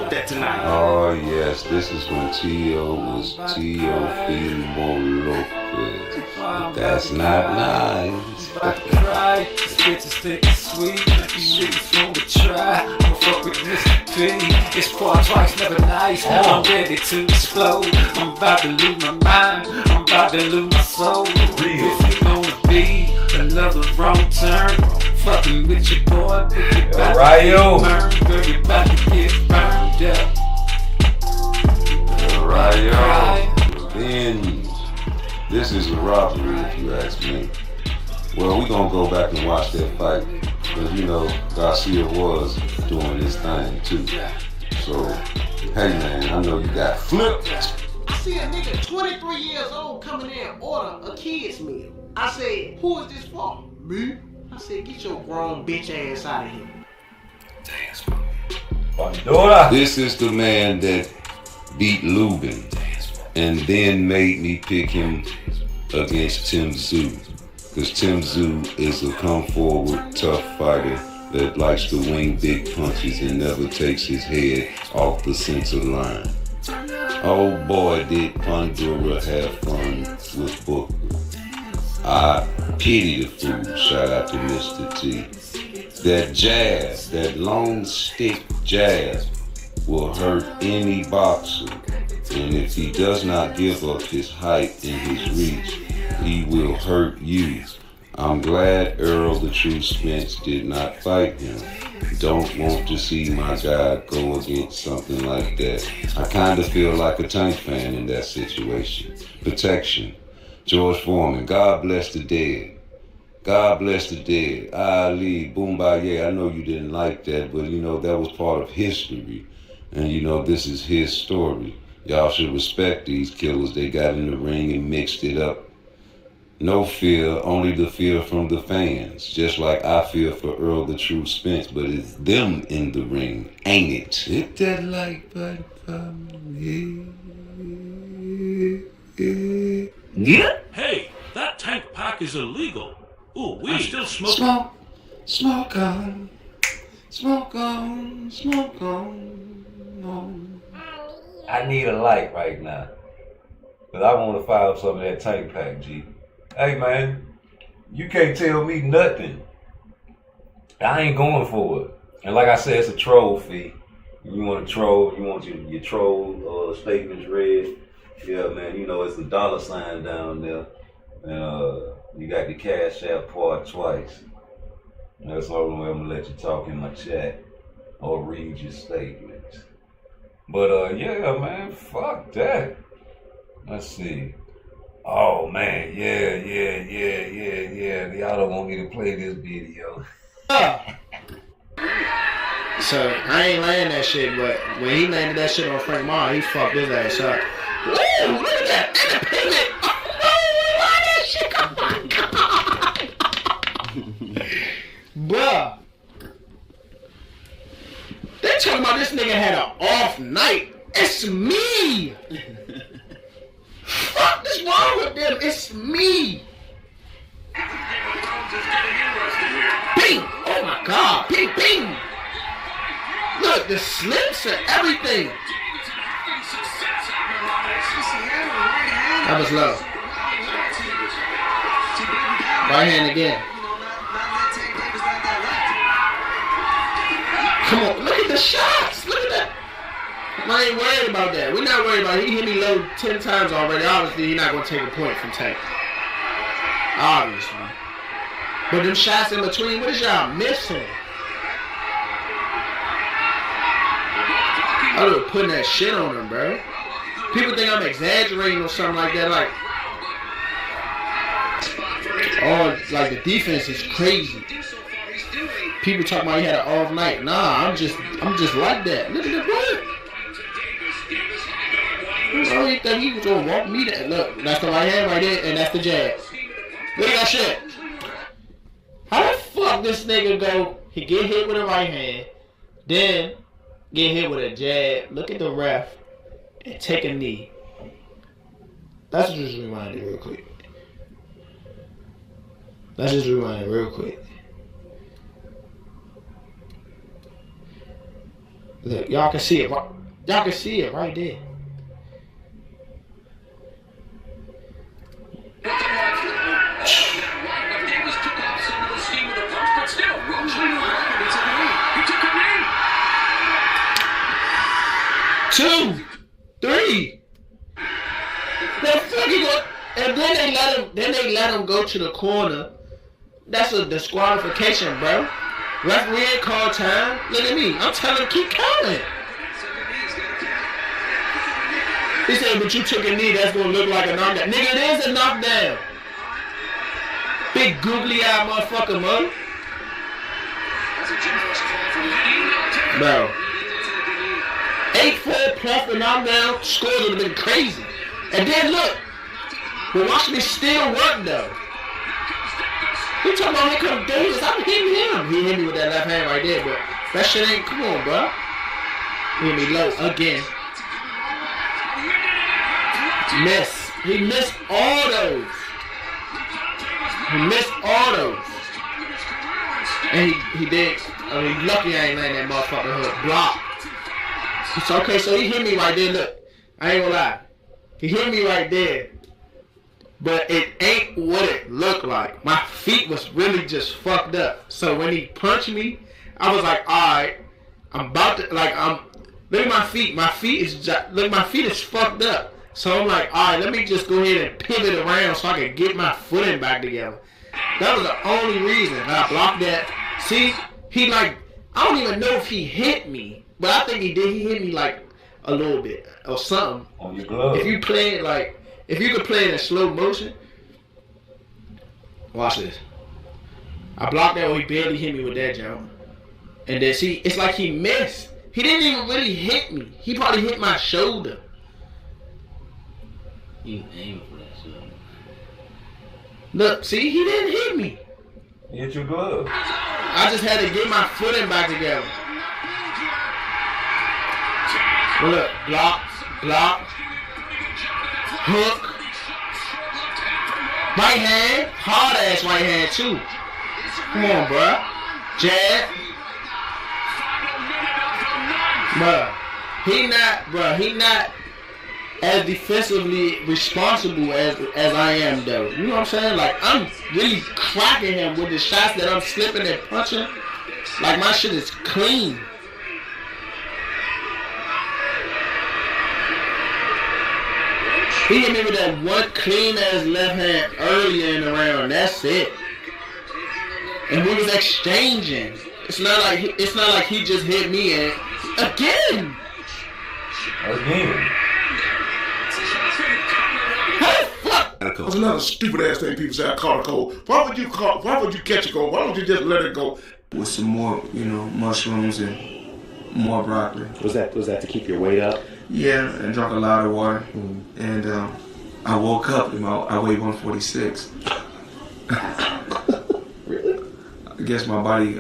That tonight. Oh yes, this is when T.O. was Teofimo Lopez. But that's not nice. Right, this bitch is thick and sweet. You niggas wanna try. Don't fuck with Mr. P. It's PARTTWICE, never nice. I'm ready to explode. I'm about to lose my mind. I'm about to lose my soul. If you gonna be another wrong turn, fucking with your boy, but you about to get burned. Girl, you about to get burned up. Then this is a robbery, if you ask me. Well, we gonna go back and watch that fight, because you know Garcia was doing his thing too. So, hey man, I know you got flipped. I see a nigga 23 years old coming in and order a kid's meal. I said, who is this for? Me? I said, get your grown bitch ass out of here. This is the man that beat Lubin and then made me pick him against Tim Tszyu. Because Tim Tszyu is a come-forward, tough fighter that likes to wing big punches and never takes his head off the center line. Oh boy, did Pandora have fun with Booker. I pity the fool. Shout out to Mr. T. That jab, that long stick jab, will hurt any boxer. And if he does not give up his height and his reach, he will hurt you. I'm glad Earl the True Spence did not fight him. Don't want to see my guy go against something like that. I kind of feel like a Tank fan in that situation. Protection. George Foreman, God bless the dead. God bless the dead. Ali, Boombaye, I know you didn't like that, but you know, that was part of history. And you know, this is his story. Y'all should respect these killers. They got in the ring and mixed it up. No fear, only the fear from the fans. Just like I fear for Earl the True Spence, but it's them in the ring, ain't it? Hit that like button for me. Yeah. Hey, that tank pack is illegal. Ooh, we still smoke. Smoke on. I need a light right now. Cause I want to fire up some of that tank pack, G. Hey man, you can't tell me nothing. I ain't going for it. And like I said, it's a troll fee. You want to troll, you want your troll statements read. Yeah, man, you know it's a $sign down there. And you got the Cash App PARTTWICE. That's the only way I'm gonna let you talk in my chat or read your statements. But yeah, man, fuck that. Let's see. Oh man, yeah. Y'all don't want me to play this video. So I ain't laying that shit, but when he landed that shit on Frank Marr, he fucked his ass up. Woo! Look at that! Bruh, they talking about this nigga had an off night. It's me. Fuck is wrong with them? It's me. God. Bing, bing. Look, the slips and everything. That was low. Right hand again. Come on, look at the shots. Look at that. I ain't worried about that. We're not worried about it. He hit me low 10 times already. Obviously, he's not going to take a point from Tank. Obviously. But them shots in between, what is y'all missing? I was putting that shit on him, bro. People think I'm exaggerating or something like that. Like, oh, like the defense is crazy. People talk about he had an off night. Nah, I'm just like that. Look at the what? Oh, he thought he was gonna walk me that. Look, that's the right hand right there, and that's the jab. Look at that shit. How the fuck this nigga go? He get hit with a right hand, then get hit with a jab. Look at the ref and take a knee. Let's just rewind it real quick. Look, y'all can see it. Y'all can see it right there. Two, three. The fuck you go? And then they let him go to the corner. That's a disqualification, bro. Referee ain't call time. Look at me. I'm telling him keep counting. He said, but you took a knee. That's gonna look like a knockdown. Nigga, it is a knockdown. Big googly eyed motherfucker, man. Bro. 8-4 plus the knockdown, scores would have been crazy. And then look, but watch me still work though. He talking about here come Davis, I'm hitting him. He hit me with that left hand right there, but that shit ain't, come on, bro. He hit me low again. Miss. He missed all those. And he did. I mean, lucky I ain't letting that motherfucker hook. Block. It's okay, so he hit me right there. Look, I ain't gonna lie. He hit me right there. But it ain't what it looked like. My feet was really just fucked up. So when he punched me, I was like, alright, I'm about to, like, look at my feet. My feet is fucked up. So I'm like, alright, let me just go ahead and pivot around so I can get my footing back together. That was the only reason I blocked that. See, he like, I don't even know if he hit me, but I think he did. He hit me like a little bit or something. On your glove. If you play it like, if you could play it in slow motion, watch this. I blocked that when he barely hit me with that jump. And then see, it's like he missed. He didn't even really hit me. He probably hit my shoulder. You aim for that shit. Look, see, he didn't hit me. He hit your glove. I just had to get my footing back together. Well, look, block, hook, right hand, hard ass right hand too. Come on, bruh. Jab. He not as defensively responsible as I am though. You know what I'm saying? Like, I'm really cracking him with the shots that I'm slipping and punching. Like, my shit is clean. He hit me with that one clean ass left hand earlier in the round. That's it. And we was exchanging. It's not like he just hit me in again. That's another stupid ass thing people say. I caught a cold. Why would you catch a cold? Why don't you just let it go? With some more, mushrooms and more broccoli. Was that to keep your weight up? Yeah, and drank a lot of water. And I woke up and I weighed 146. Really? I guess my body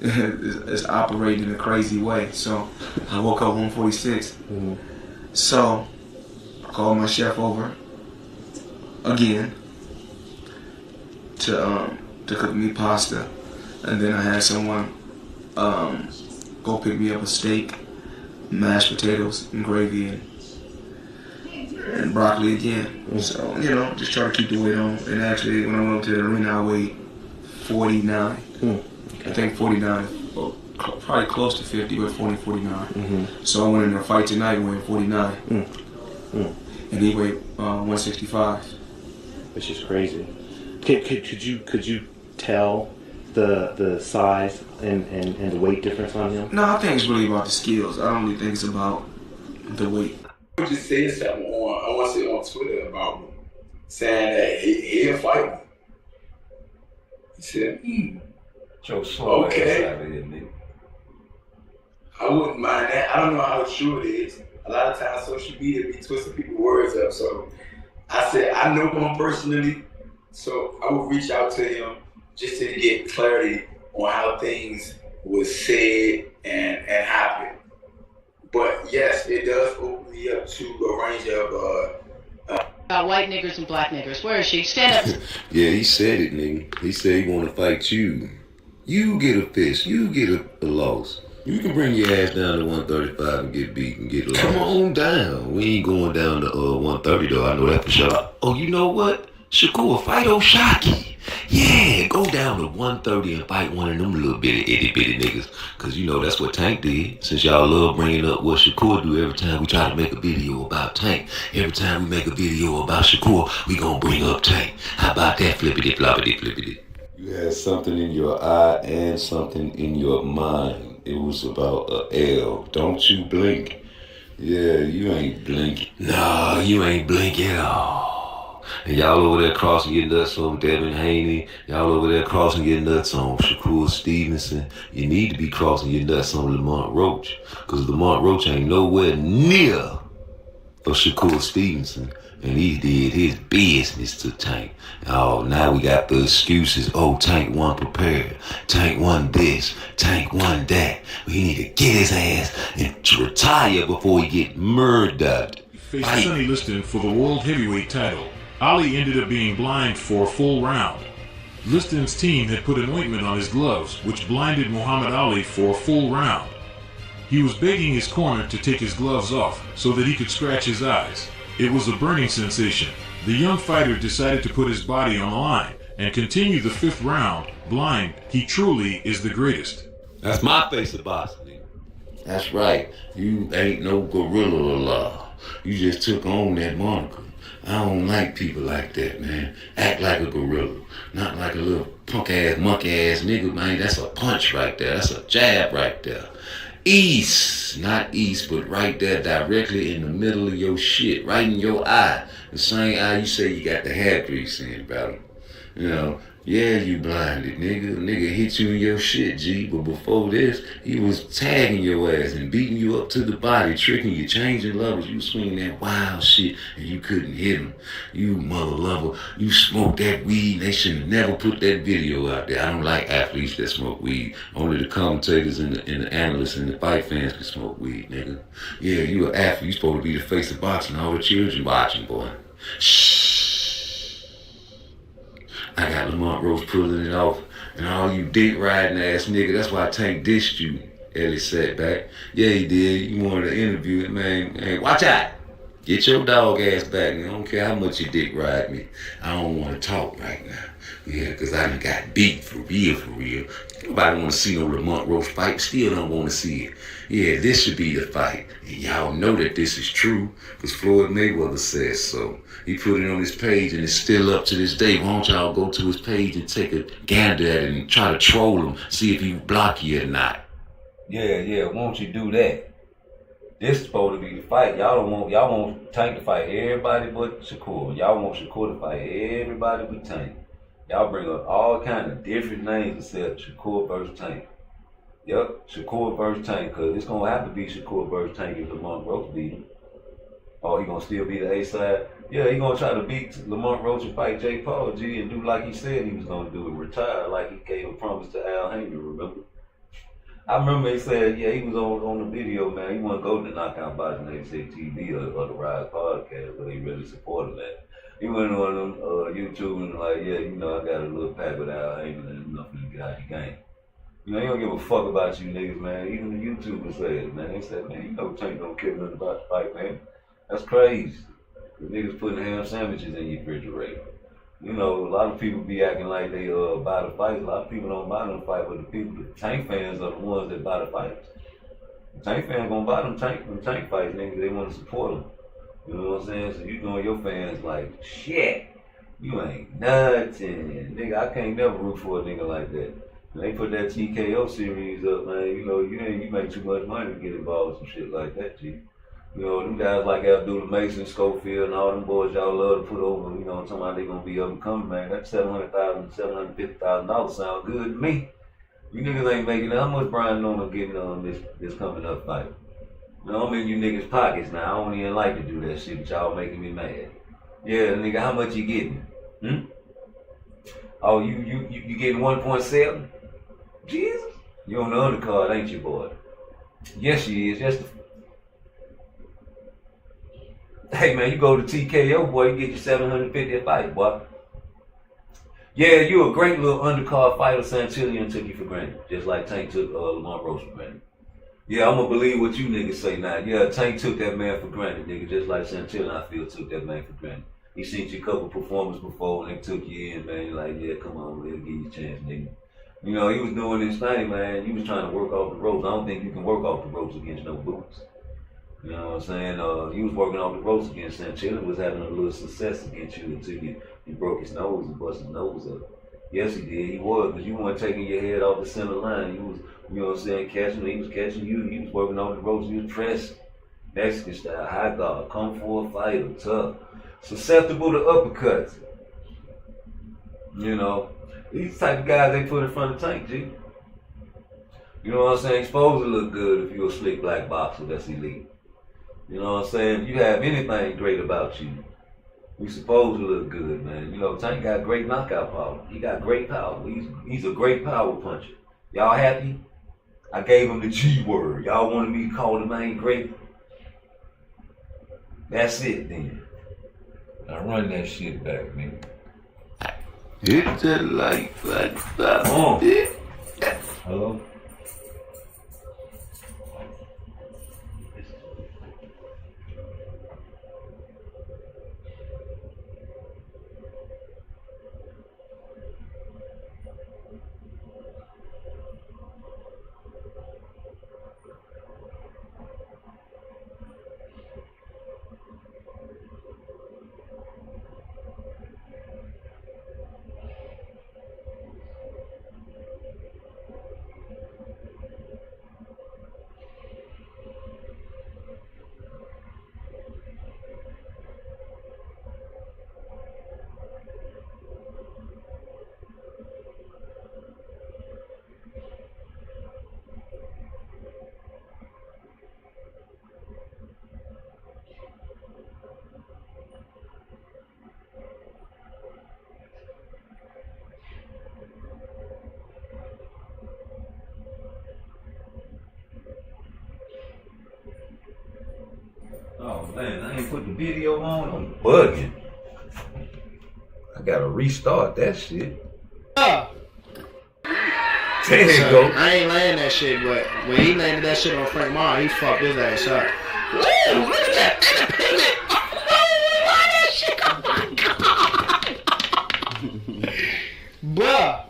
is operating in a crazy way. So I woke up 146. Mm-hmm. So I called my chef over again to cook me pasta. And then I had someone go pick me up a steak, mashed potatoes, and gravy, and broccoli again. So, you know, just try to keep the weight on. And actually, when I went up to the arena, I weighed 49. I think 49, well, probably close to 50, but 49. So I went in a fight tonight weighing 49. And he weighed 165. Which is crazy. Could you tell the size and the weight difference on him? No, I think it's really about the skills. I don't really think it's about the weight. I just said something I want to say on Twitter about him, saying that he'll fight me. He said, Joe slow okay. ass out of here, nigga. I wouldn't mind that. I don't know how true it is. A lot of times social media be twisting people's words up. So I said, I know him personally, so I would reach out to him just to get clarity on how things was said and happened. But yes, it does open me up to a range of about white niggers and black niggers. Where is she? Stand up. Yeah, he said it, nigga. He said he want to fight you. You get a fist. You get a loss. You can bring your ass down to 135 and get beat and get lost. Come on down. We ain't going down to 130 though. I know that for sure. Oh, you know what? Shakur, fight O'Shaquie. Yeah, go down to 130 and fight one of them little itty bitty niggas. Cause you know that's what Tank did. Since y'all love bringing up what Shakur do every time we try to make a video about Tank. Every time we make a video about Shakur, we gonna bring up Tank. How about that flippity floppity flippity? You had something in your eye and something in your mind. It was about a L. Don't you blink. Yeah, you ain't blinking. Nah, you ain't blinking at all. And y'all over there crossing your nuts on Devin Haney. Y'all over there crossing your nuts on Shakur Stevenson. You need to be crossing your nuts on Lamont Roach. Because Lamont Roach ain't nowhere near of Shakur Stevenson. And he did his business to Tank. Oh, now we got the excuses. Oh, Tank wasn't prepared. Tank won this. Tank won that. We need to get his ass and retire before he get murdered. Faced Sonny Liston for the World Heavyweight title. Ali ended up being blind for a full round. Liston's team had put an ointment on his gloves, which blinded Muhammad Ali for a full round. He was begging his corner to take his gloves off so that he could scratch his eyes. It was a burning sensation. The young fighter decided to put his body on the line and continue the 5th round blind. He truly is the greatest. That's my face of boxing. That's right. You ain't no gorilla. You just took on that moniker. I don't like people like that, man. Act like a gorilla, not like a little punk-ass, monkey-ass nigga, man. That's a punch right there. That's a jab right there. East, not east, but right there directly in the middle of your shit, right in your eye. The same eye you say you got the hair grease in about him. You know, yeah, you blinded, nigga. Nigga hit you in your shit, G. But before this, he was tagging your ass and beating you up to the body, tricking you, changing levels. You swing that wild shit and you couldn't hit him. You mother lover, you smoked that weed. They should have never put that video out there. I don't like athletes that smoke weed. Only the commentators and the analysts and the fight fans can smoke weed, nigga. Yeah, you an athlete. You supposed to be the face of boxing. All the children watching, boy. Shh. I got Lamont Roach pulling it off. And all you dick riding ass nigga, that's why Tank dissed you, Ellie sat back. Yeah, he did. You wanted to interview it, man. Hey, watch out. Get your dog ass back. I don't care how much you dick ride me. I don't want to talk right now. Yeah, because I done got beat for real, for real. Nobody want to see no Lamont Roach fight. Still don't want to see it. Yeah, this should be the fight. And y'all know that this is true because Floyd Mayweather says so. He put it on his page and it's still up to this day. Why don't y'all go to his page and take a gander at it and try to troll him, see if he block you or not? Yeah, won't you do that? This is supposed to be the fight. Y'all want Tank to fight everybody but Shakur. Y'all want Shakur to fight everybody but Tank. Y'all bring up all kind of different names except Shakur versus Tank. Yep, Shakur versus Tank, because it's going to have to be Shakur versus Tank if Lamont Roach beat him. Oh, he going to still be the A-side? Yeah, he going to try to beat Lamont Roach and fight Jake Paul, G, and do like he said he was going to do and retire like he gave a promise to Al Haymon, remember? I remember he said, yeah, he was on the video, man. He wasn't go to Knockout Boxing TV or the Rise podcast, but he really supported that. He went on YouTube and like, yeah, you know, I got a little pack with Al Haymon and nothing to get out the game. You know, he don't give a fuck about you niggas, man. Even the YouTubers say it, man. They said, man, you know Tank don't care nothing about the fight, man. That's crazy. The niggas putting ham sandwiches in your refrigerator. You know, a lot of people be acting like they buy the fights. A lot of people don't buy them fights, but the Tank fans are the ones that buy the fights. The Tank fans gonna buy them Tank fights, nigga. They want to support them. You know what I'm saying? So you doing your fans like, shit, you ain't nothing. Nigga, I can't never root for a nigga like that. When they put that TKO series up, man, you know, you make too much money to get involved with some shit like that, G. You know, them guys like Abdullah Mason, Schofield, and all them boys y'all love to put over, you know, talking about they gonna be up and coming, man. That $700,000, $750,000 sound good to me. You niggas ain't making it. How much Brian Norman getting on this coming up fight? You know, I'm in you niggas' pockets now. I don't even like to do that shit, but y'all making me mad. Yeah, nigga, how much you getting? Oh, you getting 1.7? Jesus? You on the undercard, ain't you, boy? Yes, you is. Yes. Hey, man, you go to TKO, boy, you get your 750 a fight, boy. Yeah, you a great little undercard fighter. Santillion took you for granted, just like Tank took Lamar Rose for granted. Yeah, I'm gonna believe what you niggas say now. Yeah, Tank took that man for granted, nigga, just like Santillion, I feel, took that man for granted. He seen you a couple performances before and they took you in, man. You're like, yeah, come on, man, give you a chance, nigga. You know, he was doing this thing, man. He was trying to work off the ropes. I don't think you can work off the ropes against no boots. You know what I'm saying? He was working off the ropes against Santillion, was having a little success against you until you broke his nose and busted his nose up. Yes, he did. He was, because you weren't taking your head off the center line. You was, you know what I'm saying, catching. He was catching you. He was working off the ropes. He was pressing. Mexican style, high guard, come for a fighter, tough, susceptible to uppercuts. You know, these type of guys they put in front of Tank, G. You know what I'm saying? Supposed to look good if you're a slick black boxer that's elite. You know what I'm saying? If you have anything great about you, you supposed to look good, man. You know, Tank got great knockout power. He got great power. He's a great power puncher. Y'all happy? I gave him the G word. Y'all wanted me to call the man great? That's it then. Now run that shit back, man. Hit that like that. Hello? Oh man, I ain't put the video on. I'm bugging. I gotta restart that shit. There you go. I ain't laying that shit, but when he landed that shit on Frank Marr, he fucked his ass up. Woo! Look at that independent. Oh, that shit. Bruh.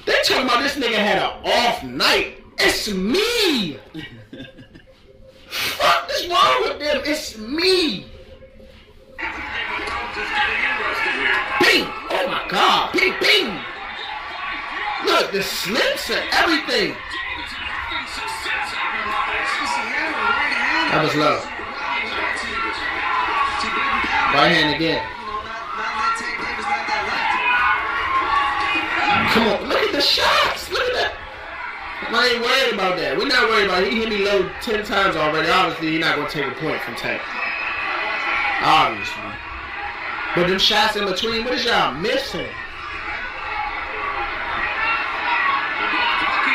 They talking about this nigga had an off night. It's me. Fuck is wrong with them? It's me. Bing! Oh my god! Bing! Bing! Look, the slips and everything. That was low. Right hand again. Come on, look at the shots. Look at that. I ain't worried about that. We're not worried about it. He hit me low 10 times already. Obviously, he's not going to take a point from Tank. Obviously. But them shots in between, what is y'all missing?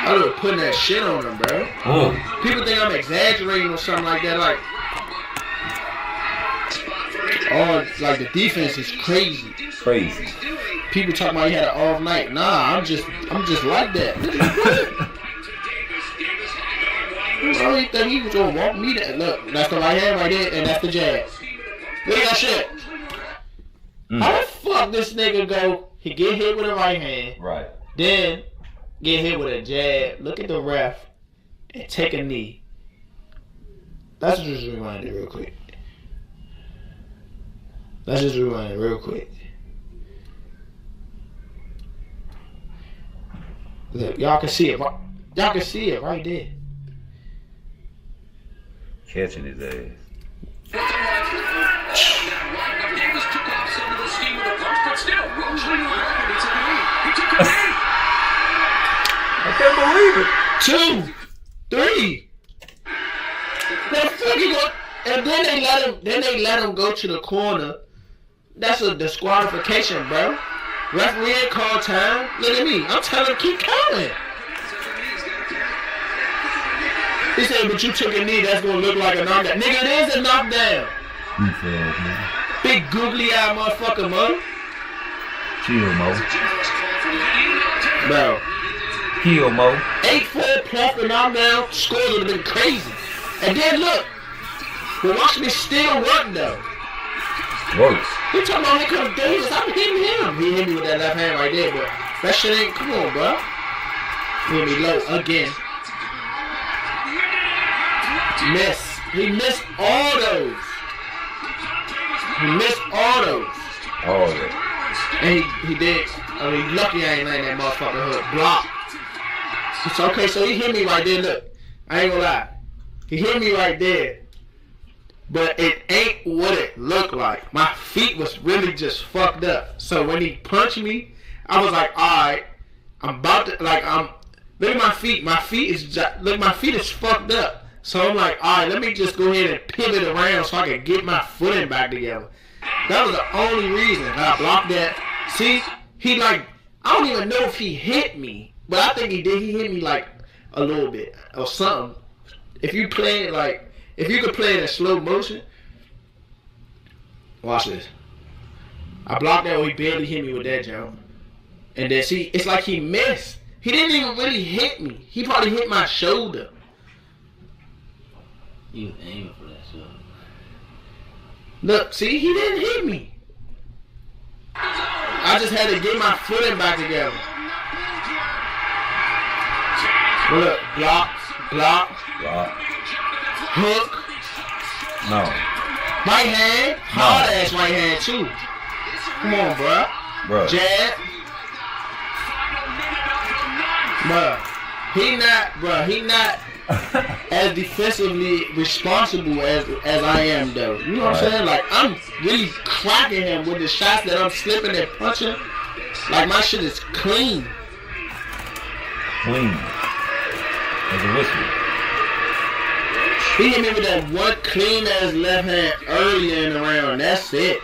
I was putting that shit on them, bro. People think I'm exaggerating or something like that. Like, oh, like the defense is crazy. Crazy. people talking about he had an off night. Nah, I'm just like that. Nigga, what? You think he was gonna walk me that? Look, that's the right hand right there, and that's the jab. Look at that shit. How the fuck this nigga go? He get hit with a right hand. Right. Then get hit with a jab. Look at the ref and take a knee. Let's just rewind it real quick. Look, y'all can see it. Y'all can see it right there. Catching his ass. I can't believe it. 2, 3. That fucking go, and then they let him go to the corner. That's a disqualification, bro. Referee ain't called time. Look at me. I'm telling him keep counting. He said, but you took a knee, that's gonna look like a knockdown. Nigga, it is a knockdown. Big googly eye motherfucker, man. Chill, Mo. Bro. Kill, Mo. 8-4 plus the knockdown, scores would have been crazy. And then look, but watch me still work though. Works. He talking about here comes Davis, I'm hitting him. He hit me with that left hand right there, but that shit ain't, come on, bro. He hit me low again. Miss. He missed all those. All that. And he did. I mean, lucky I ain't letting that motherfucker hook. Block. It's okay, so he hit me right there. Look, I ain't gonna lie. He hit me right there. But it ain't what it looked like. My feet was really just fucked up. So when he punched me, I was like, alright, I'm about to, like, look at my feet. My feet is fucked up. So I'm like, alright, let me just go ahead and pivot around so I can get my footing back together. That was the only reason I blocked that. See, he like, I don't even know if he hit me, but I think he did. He hit me like a little bit or something. If you play it like, if you could play it in slow motion, watch this. I blocked that when he barely hit me with that jump. And then see, it's like he missed. He didn't even really hit me. He probably hit my shoulder. You aiming for that shit. Look, see, he didn't hit me. I just had to get my footing back together. Look, block. Hook. No. Right hand. Hard ass right hand too. Come on, bro. Jab. He not as defensively responsible as I am though. You know what I'm saying? Like I'm really cracking him with the shots that I'm slipping and punching. Like my shit is clean. Clean. As a whistle. He hit me with that one clean ass left hand earlier in the round. That's it.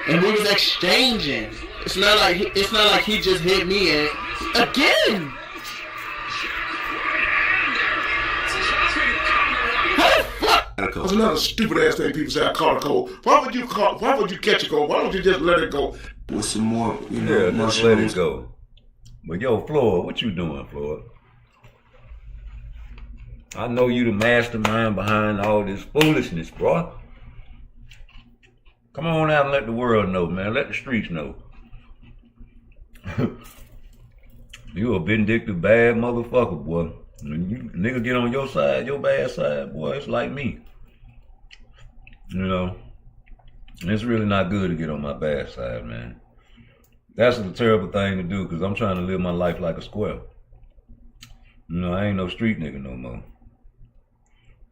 And we was exchanging. It's not like he just hit me and again. How the fuck? That's another stupid ass thing people say. I caught a cold. Why would you catch a cold? Why don't you just let it go? With some more, just let it go. But yo, Floyd, what you doing, Floyd? I know you the mastermind behind all this foolishness, bro. Come on out and let the world know, man. Let the streets know. You a vindictive bad motherfucker, boy. When you nigga get on your side, your bad side, boy, it's like me. You know, it's really not good to get on my bad side, man. That's a terrible thing to do because I'm trying to live my life like a square. You know, I ain't no street nigga no more.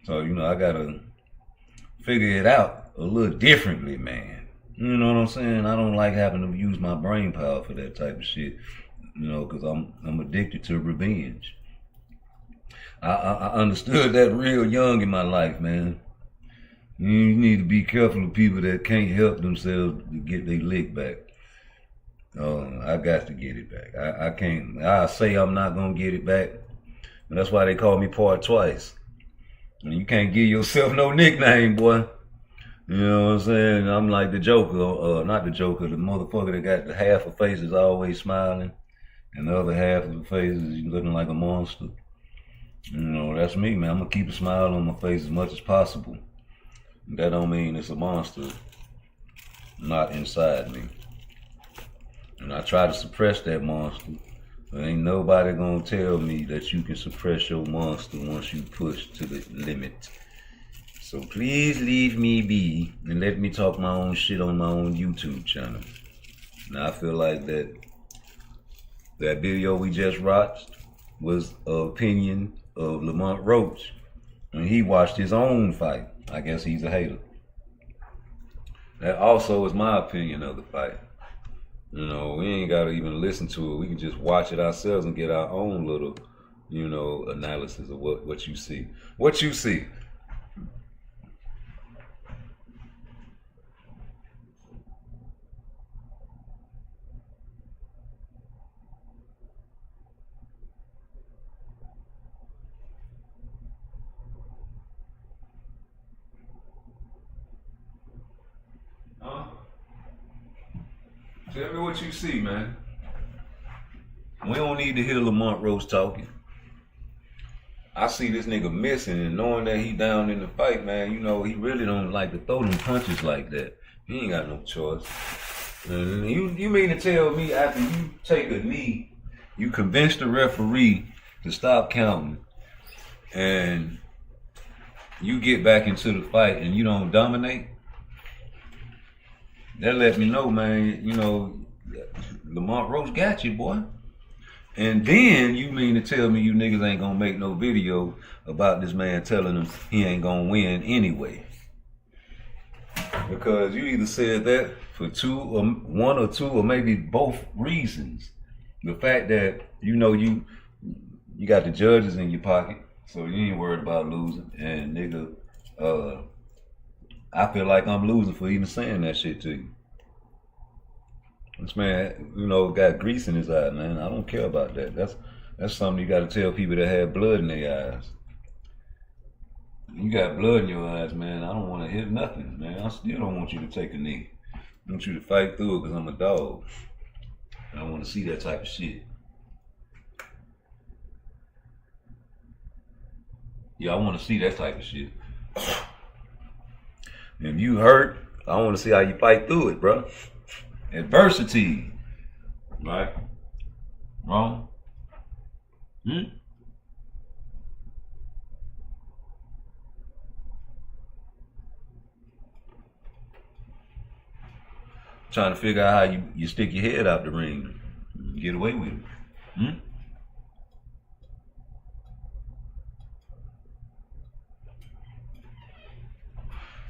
So, you know, I gotta figure it out a little differently, man. You know what I'm saying? I don't like having to use my brain power for that type of shit. You know, because I'm addicted to revenge. I understood that real young in my life, man. You need to be careful of people that can't help themselves to get their lick back. I got to get it back. I can't. I say I'm not gonna get it back, and that's why they call me PARTTWICE. And you can't give yourself no nickname, boy. You know what I'm saying? I'm like the Joker, not the Joker, the motherfucker that got the half of face is always smiling, and the other half of the face is looking like a monster. You know, that's me, man. I'm gonna keep a smile on my face as much as possible. That don't mean it's a monster not inside me. And I try to suppress that monster. But ain't nobody gonna tell me that you can suppress your monster once you push to the limit. So please leave me be and let me talk my own shit on my own YouTube channel. Now I feel like that video we just watched was an opinion of Lamont Roach. And he watched his own fight. I guess he's a hater. That also is my opinion of the fight. You know, we ain't gotta even listen to it. We can just watch it ourselves and get our own little, you know, analysis of what you see. What you see. Tell me what you see, man. We don't need to hear Lamont Roach talking. I see this nigga missing, and knowing that he down in the fight, man, you know, he really don't like to throw them punches like that. He ain't got no choice. And you mean to tell me after you take a knee, you convince the referee to stop counting, and you get back into the fight and you don't dominate? That let me know, man, you know, Lamont Roach got you, boy. And then you mean to tell me you niggas ain't gonna make no video about this man telling him he ain't gonna win anyway. Because you either said that for one or two or maybe both reasons. The fact that, you know, you got the judges in your pocket, so you ain't worried about losing. And nigga, I feel like I'm losing for even saying that shit to you. This man, you know, got grease in his eye, man. I don't care about that. That's something you got to tell people that have blood in their eyes. You got blood in your eyes, man. I don't want to hear nothing, man. I still don't want you to take a knee. I want you to fight through it because I'm a dog. I don't want to see that type of shit. Yeah, I want to see that type of shit. If you hurt, I want to see how you fight through it, bro. Adversity. Right? Wrong? Trying to figure out how you stick your head out the ring. Get away with it.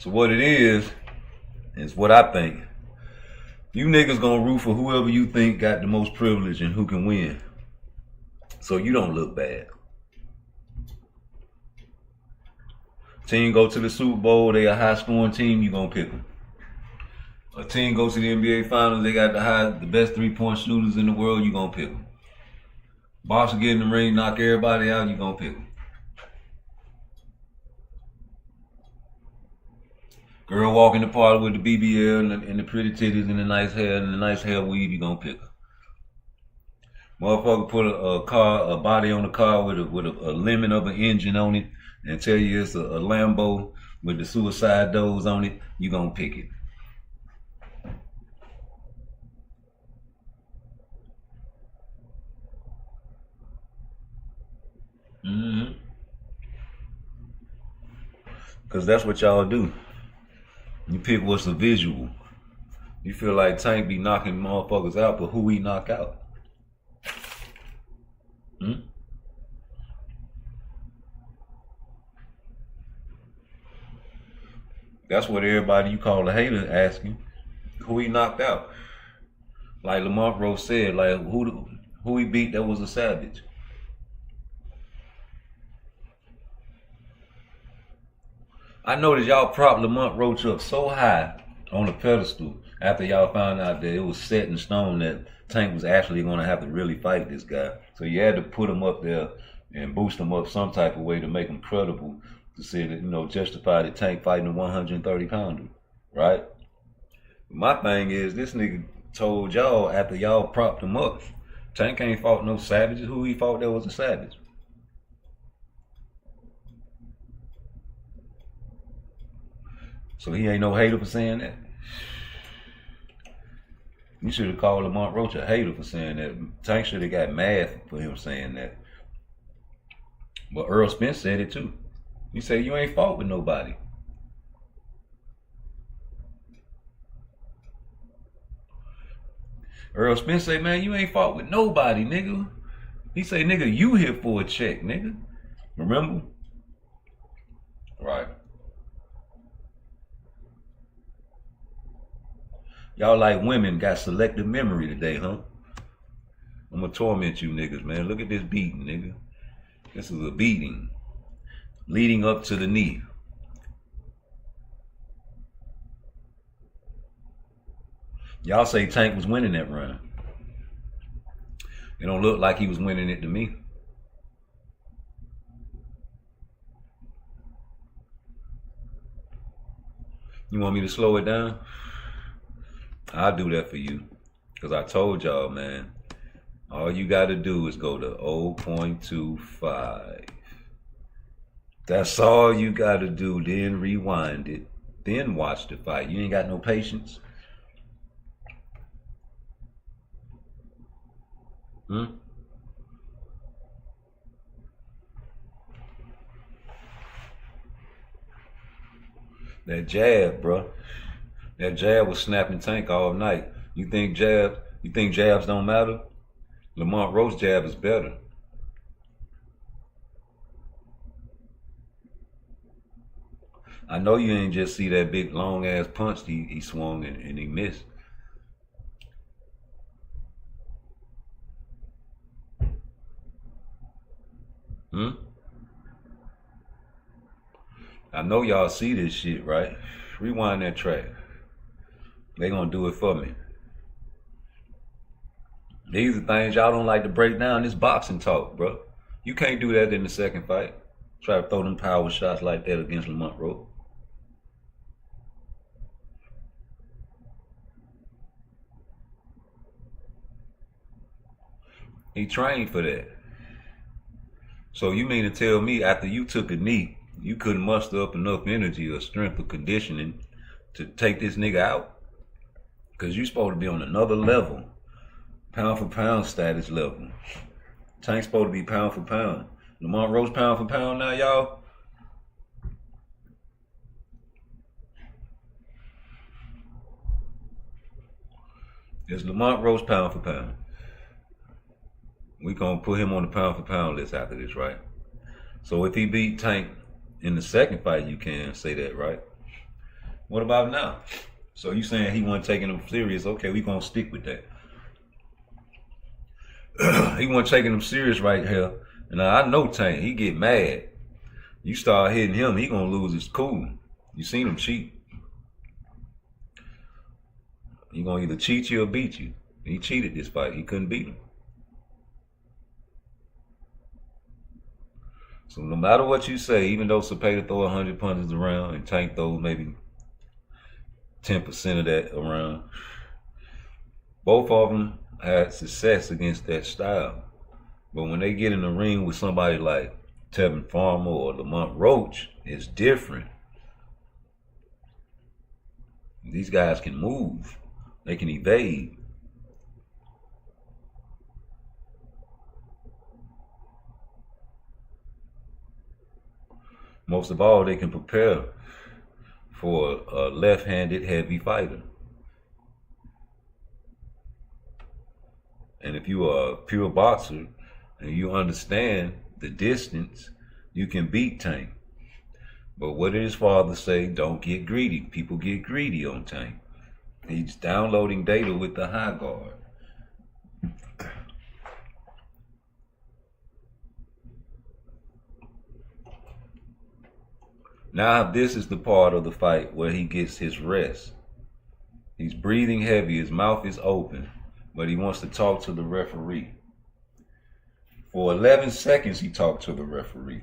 So what it is what I think. You niggas gonna root for whoever you think got the most privilege and who can win. So you don't look bad. Team go to the Super Bowl, they a high scoring team, you gonna pick them. A team goes to the NBA Finals, they got the best 3-point shooters in the world, you gonna pick them. Boxer get in the ring, knock everybody out, you gonna pick them. Girl walk in the party with the BBL and the pretty titties and the nice hair and the nice hair weave, you gonna pick her. Motherfucker put a body on the car with a lemon of an engine on it and tell you it's a Lambo with the suicide doors on it, you gonna pick it. Cause that's what y'all do. You pick what's a visual. You feel like Tank be knocking motherfuckers out, but who he knock out? That's what everybody you call a hater asking. Who he knocked out? Like Lamont Roach said, like who he beat that was a savage. I noticed y'all propped Lamont Roach up so high on a pedestal after y'all found out that it was set in stone that Tank was actually going to have to really fight this guy. So you had to put him up there and boost him up some type of way to make him credible, to say that, you know, justify the Tank fighting a 130 pounder. right? My thing is, this nigga told y'all after y'all propped him up, Tank ain't fought no savages. Who he fought that was a savage? So he ain't no hater for saying that. You should have called Lamont Roach a hater for saying that. Tank should have got mad for him saying that. But Earl Spence said it too. He said, you ain't fought with nobody. Earl Spence say, man, you ain't fought with nobody, nigga. He say, nigga, you here for a check, nigga. Remember? Right. Y'all like women got selective memory today, huh? I'm gonna torment you niggas, man. Look at this beating, nigga. This is a beating leading up to the knee. Y'all say Tank was winning that round. It don't look like he was winning it to me. You want me to slow it down? I'll do that for you. Because I told y'all, man, all you got to do is go to 0.25. That's all you got to do. Then rewind it. Then watch the fight. You ain't got no patience. That jab, bro. That jab was snapping Tank all night. You think jabs don't matter? Lamont Roach jab is better. I know you ain't just see that big long ass punch he swung and he missed. I know y'all see this shit, right? Rewind that track. They gonna do it for me. These are things y'all don't like to break down. This boxing talk, bro. You can't do that in the second fight. Try to throw them power shots like that against Lamont Roach. He trained for that. So you mean to tell me after you took a knee, you couldn't muster up enough energy or strength or conditioning to take this nigga out? Because you supposed to be on another level. Pound for pound status level. Tank's supposed to be pound for pound. Lamont Roach pound for pound now, y'all? It's Lamont Roach pound for pound. We gonna put him on the pound for pound list after this, right? So if he beat Tank in the second fight, you can say that, right? What about now? So you saying he wasn't taking him serious? Okay, we gonna stick with that. He wasn't taking him serious right here. And I know Tank, he get mad. You start hitting him, he gonna lose his cool. You seen him cheat. He gonna either cheat you or beat you. He cheated this fight. He couldn't beat him. So no matter what you say, even though Zepeda throw 100 punches around and Tank throws maybe 10% of that around, both of them had success against that style. But when they get in the ring with somebody like Tevin Farmer or Lamont Roach, it's different. These guys can move. They can evade. Most of all, they can prepare for a left-handed heavy fighter. And if you are a pure boxer and you understand the distance, you can beat Tank. But what did his father say? Don't get greedy. People get greedy on Tank. He's downloading data with the high guard. Now this is the part of the fight where he gets his rest. He's breathing heavy, his mouth is open, but he wants to talk to the referee. For 11 seconds he talked to the referee.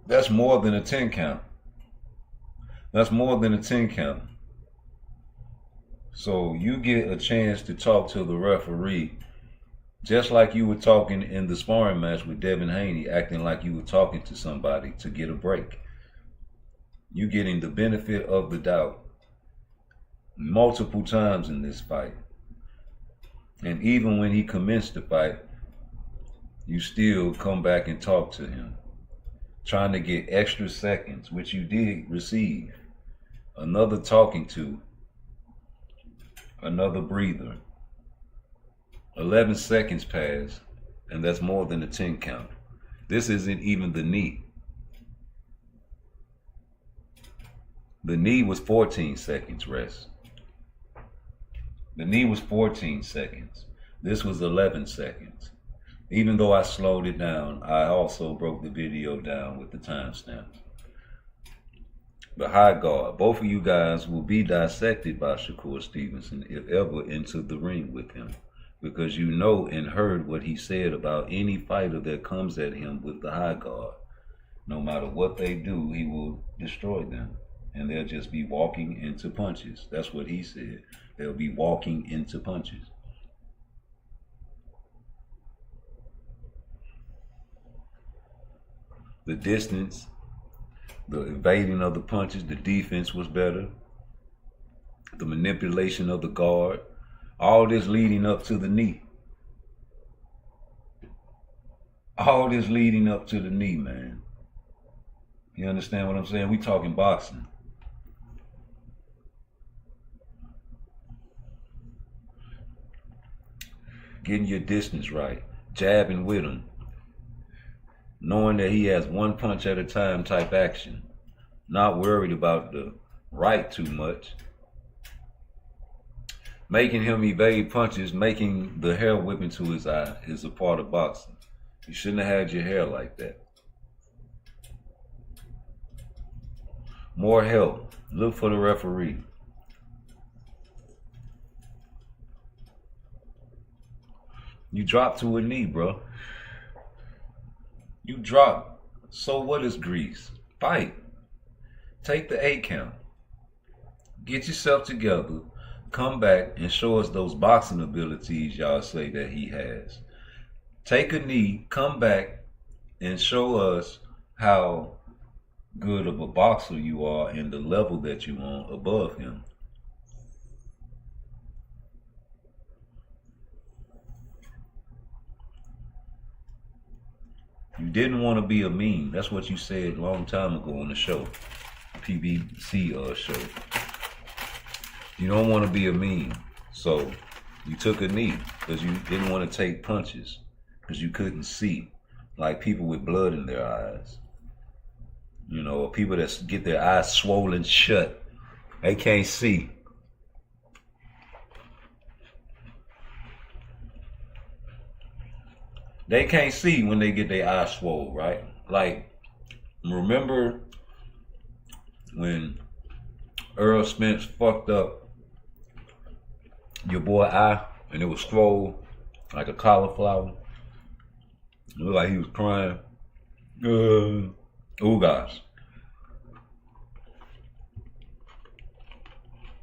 That's more than a 10 count. That's more than a 10 count. So you get a chance to talk to the referee just like you were talking in the sparring match with Devin Haney, acting like you were talking to somebody to get a break. You getting the benefit of the doubt multiple times in this fight. And even when he commenced the fight, you still come back and talk to him, trying to get extra seconds, which you did receive. Another talking to, another breather. 11 seconds pass, and that's more than a 10 count. This isn't even the knee. The knee was 14 seconds rest. The knee was 14 seconds. This was 11 seconds. Even though I slowed it down, I also broke the video down with the timestamps. The high guard, both of you guys will be dissected by Shakur Stevenson if ever into the ring with him, because you know and heard what he said about any fighter that comes at him with the high guard. No matter what they do, he will destroy them, and they'll just be walking into punches. That's what he said. They'll be walking into punches. The distance, the evading of the punches, the defense was better. The manipulation of the guard, all this leading up to the knee. All this leading up to the knee, man. You understand what I'm saying? We talking boxing. Getting your distance right, jabbing with him, knowing that he has one punch at a time type action, not worried about the right too much, making him evade punches, making the hair whip into his eye is a part of boxing. You shouldn't have had your hair like that. More help. Look for the referee. You drop to a knee, bro. You drop. So what is grease? Fight. Take the 8 count. Get yourself together. Come back and show us those boxing abilities y'all say that he has. Take a knee, come back, and show us how good of a boxer you are and the level that you on above him. You didn't want to be a meme. That's what you said a long time ago on the show, PBC show. You don't want to be a meme. So you took a knee because you didn't want to take punches because you couldn't see, like people with blood in their eyes. You know, people that get their eyes swollen shut. They can't see. They can't see when they get their eyes swollen, right? Like, remember when Earl Spence fucked up your boy eye and it was swole like a cauliflower? It looked like he was crying. Oh gosh.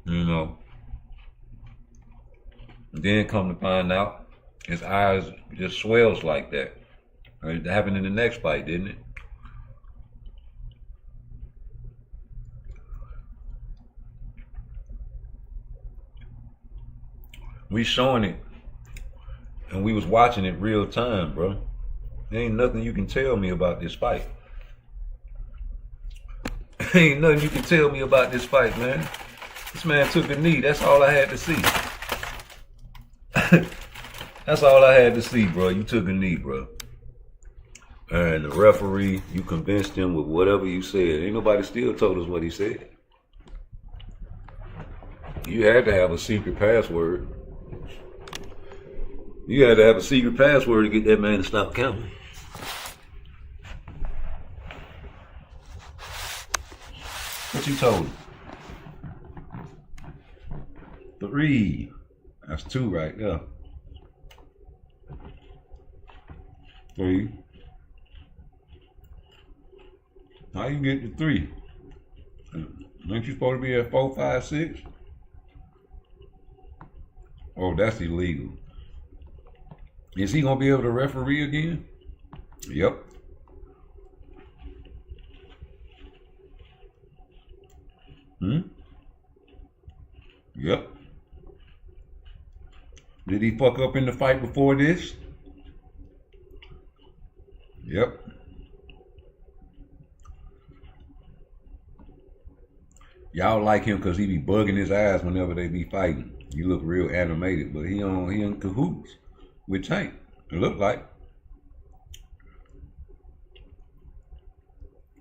You know. And then come to find out, his eyes just swells like that. It happened in the next fight, didn't it? We showing it, and we was watching it real time, bro. There ain't nothing you can tell me about this fight. Ain't nothing you can tell me about this fight, man. This man took a knee. That's all I had to see. That's all I had to see, bro. You took a knee, bro. And the referee, you convinced him with whatever you said. Ain't nobody still told us what he said. You had to have a secret password. You had to have a secret password to get that man to stop counting. What you told him? 3. That's 2 right there. 3. How you get to 3? Ain't you supposed to be at 4, 5, 6? Oh, that's illegal. Is he gonna be able to referee again? Yep. Yep. Did he fuck up in the fight before this? Yep. Y'all like him because he be bugging his eyes whenever they be fighting. He look real animated, but he in cahoots with Tank. It look like.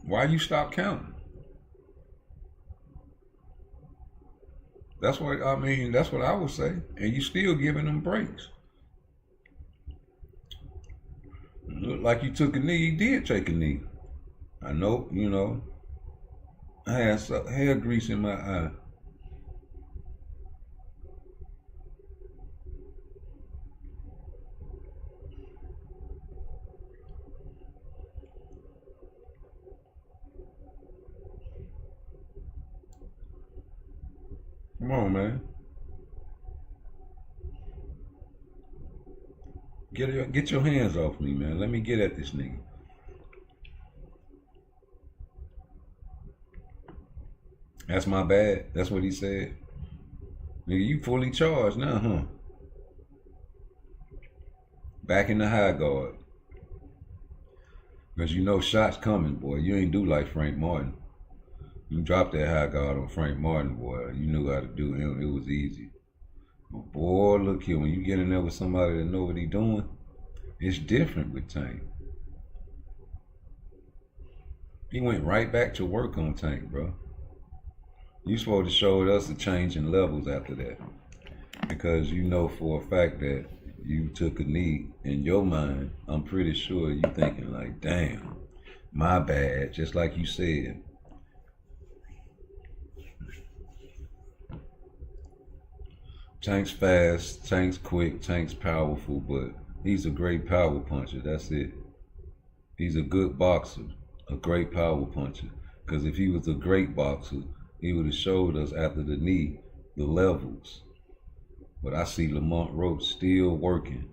Why you stop counting? That's what I mean. That's what I would say. And you still giving them breaks. Look like you took a knee. He did take a knee. I know, you know. I had some hair grease in my eye. Come on, man. Get your hands off me, man. Let me get at this nigga. That's my bad. That's what he said. Nigga, you fully charged now, huh? Back in the high guard. Because you know shots coming, boy. You ain't do like Frank Martin. You dropped that high guard on Frank Martin, boy. You knew how to do him. It was easy. But boy, look here. When you get in there with somebody that know what he doing, it's different with Tank. He went right back to work on Tank, bro. You supposed to show us the change in levels after that. Because you know for a fact that you took a knee in your mind. I'm pretty sure you thinking like, damn, my bad, just like you said. Tank's fast, Tank's quick, Tank's powerful, but he's a great power puncher. That's it. He's a good boxer, a great power puncher. Because if he was a great boxer, he would have showed us after the knee the levels. But I see Lamont Roach still working.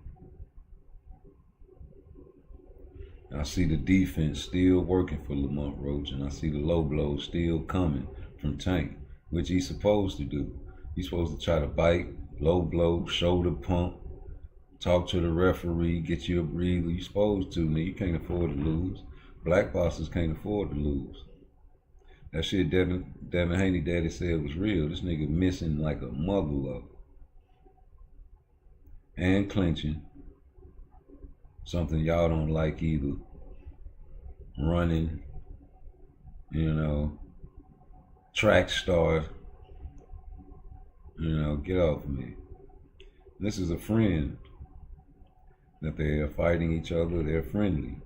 I see the defense still working for Lamont Roach, and I see the low blows still coming from Tank, which he's supposed to do. He's supposed to try to bite, low blow, shoulder pump, talk to the referee, get you a breather. You're supposed to, man. You can't afford to lose. Black boxers can't afford to lose. That shit Devin Haney daddy said was real. This nigga missing like a muggle up. And clinching. Something y'all don't like either. Running. You know. Track star. You know, get off me. This is a friend. That they are fighting each other. They're friendly.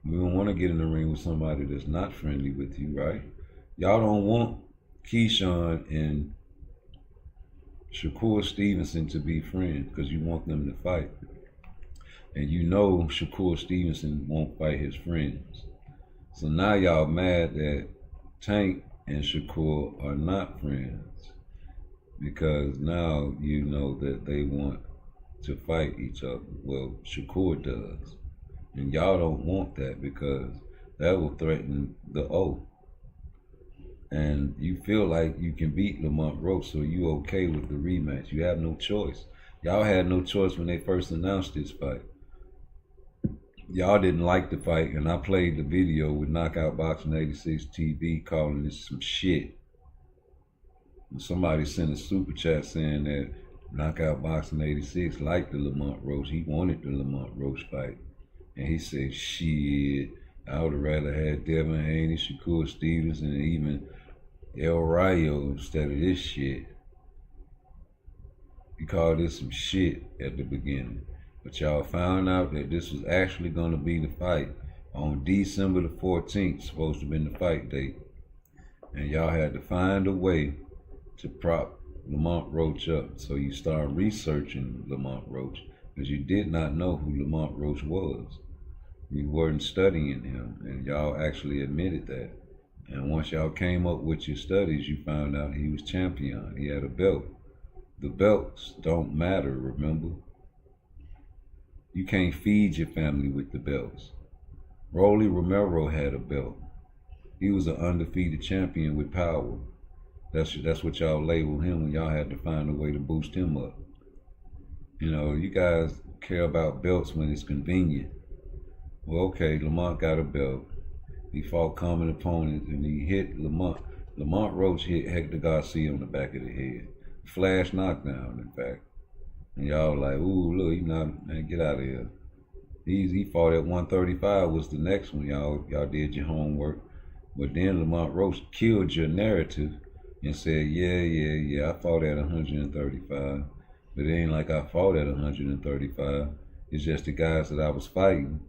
We don't want to get in the ring with somebody that's not friendly with you, right? Y'all don't want Keyshawn and Shakur Stevenson to be friends because you want them to fight. And you know Shakur Stevenson won't fight his friends. So now y'all mad that Tank and Shakur are not friends. Because now you know that they want to fight each other. Well, Shakur does. And y'all don't want that because that will threaten the O. And you feel like you can beat Lamont Roach, so you okay with the rematch. You have no choice. Y'all had no choice when they first announced this fight. Y'all didn't like the fight, and I played the video with Knockout Boxing 86 TV calling this some shit. And somebody sent a super chat saying that Knockout Boxing 86 liked the Lamont Roach. He wanted the Lamont Roach fight. And he said, shit, I would have rather had Devin Haney, Shakur Stevenson, and even El Rayo instead of this shit. He called this some shit at the beginning. But y'all found out that this was actually going to be the fight on December the 14th, supposed to have been the fight date. And y'all had to find a way to prop Lamont Roach up. So you start researching Lamont Roach because you did not know who Lamont Roach was. You weren't studying him, and y'all actually admitted that. And once y'all came up with your studies, you found out he was champion. He had a belt. The belts don't matter, remember? You can't feed your family with the belts. Rolly Romero had a belt. He was an undefeated champion with power. That's what y'all labeled him when y'all had to find a way to boost him up. You know, you guys care about belts when it's convenient. Well, okay, Lamont got a belt. He fought common opponents and he hit Lamont. Lamont Roach hit Hector Garcia on the back of the head. Flash knockdown, in fact. And y'all like, ooh, look, he not, man, get out of here. He fought at 135 was the next one. Y'all did your homework. But then Lamont Roach killed your narrative and said, yeah, I fought at 135. But it ain't like I fought at 135. It's just the guys that I was fighting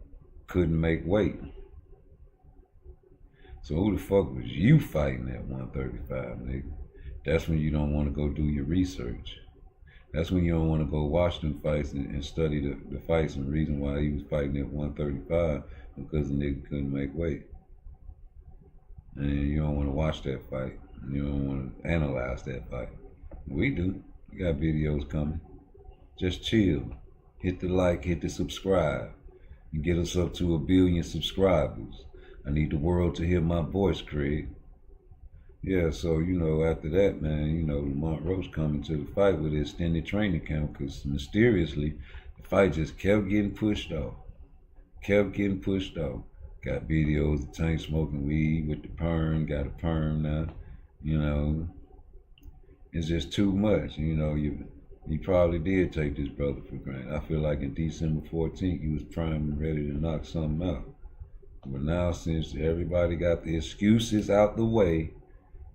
couldn't make weight. So who the fuck was you fighting at 135, nigga? That's when you don't want to go do your research. That's when you don't want to go watch them fights and study the fights and the reason why he was fighting at 135 because the nigga couldn't make weight. And you don't want to watch that fight. You don't want to analyze that fight. We do. We got videos coming. Just chill. Hit the like, hit the subscribe. And get us up to 1 billion subscribers. I need the world to hear my voice, Craig. Yeah, so, you know, after that, man, you know, Lamont Roach coming to the fight with his extended training camp because mysteriously, the fight just kept getting pushed off. Kept getting pushed off. Got videos of Tank smoking weed with the perm, got a perm now, you know. It's just too much, you know. You probably did take this brother for granted. I feel like in December 14th, you was primed and ready to knock something out. But now since everybody got the excuses out the way,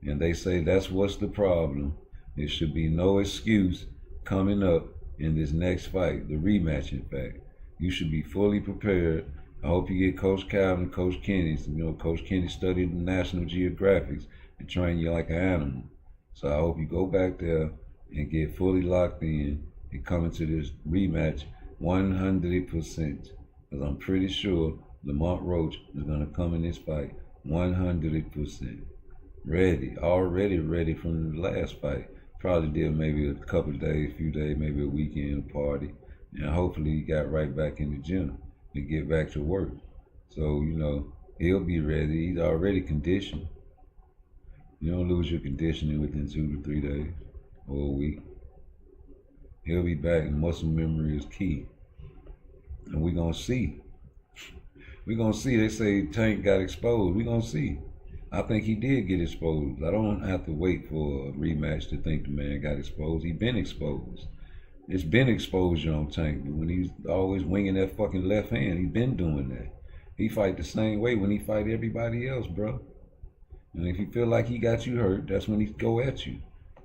and they say that's what's the problem, there should be no excuse coming up in this next fight, the rematch in fact. You should be fully prepared. I hope you get Coach Calvin, Coach Kenny. You know, Coach Kenny studied the National Geographics and trained you like an animal. So I hope you go back there and get fully locked in and come into this rematch 100%. Because I'm pretty sure Lamont Roach is going to come in this fight 100%. Ready, already ready from the last fight. Probably did maybe a couple of days, a few days, maybe a weekend party. And hopefully he got right back in the gym to get back to work. So, you know, he'll be ready. He's already conditioned. You don't lose your conditioning within 2 to 3 days or a week. He'll be back, and muscle memory is key. And we're going to see. We're going to see. They say Tank got exposed. We're going to see. I think he did get exposed. I don't have to wait for a rematch to think the man got exposed. He been exposed. It's been exposure on Tank. When he's always winging that fucking left hand, he's been doing that. He fight the same way when he fight everybody else, bro. And if you feel like he got you hurt, that's when he go at you.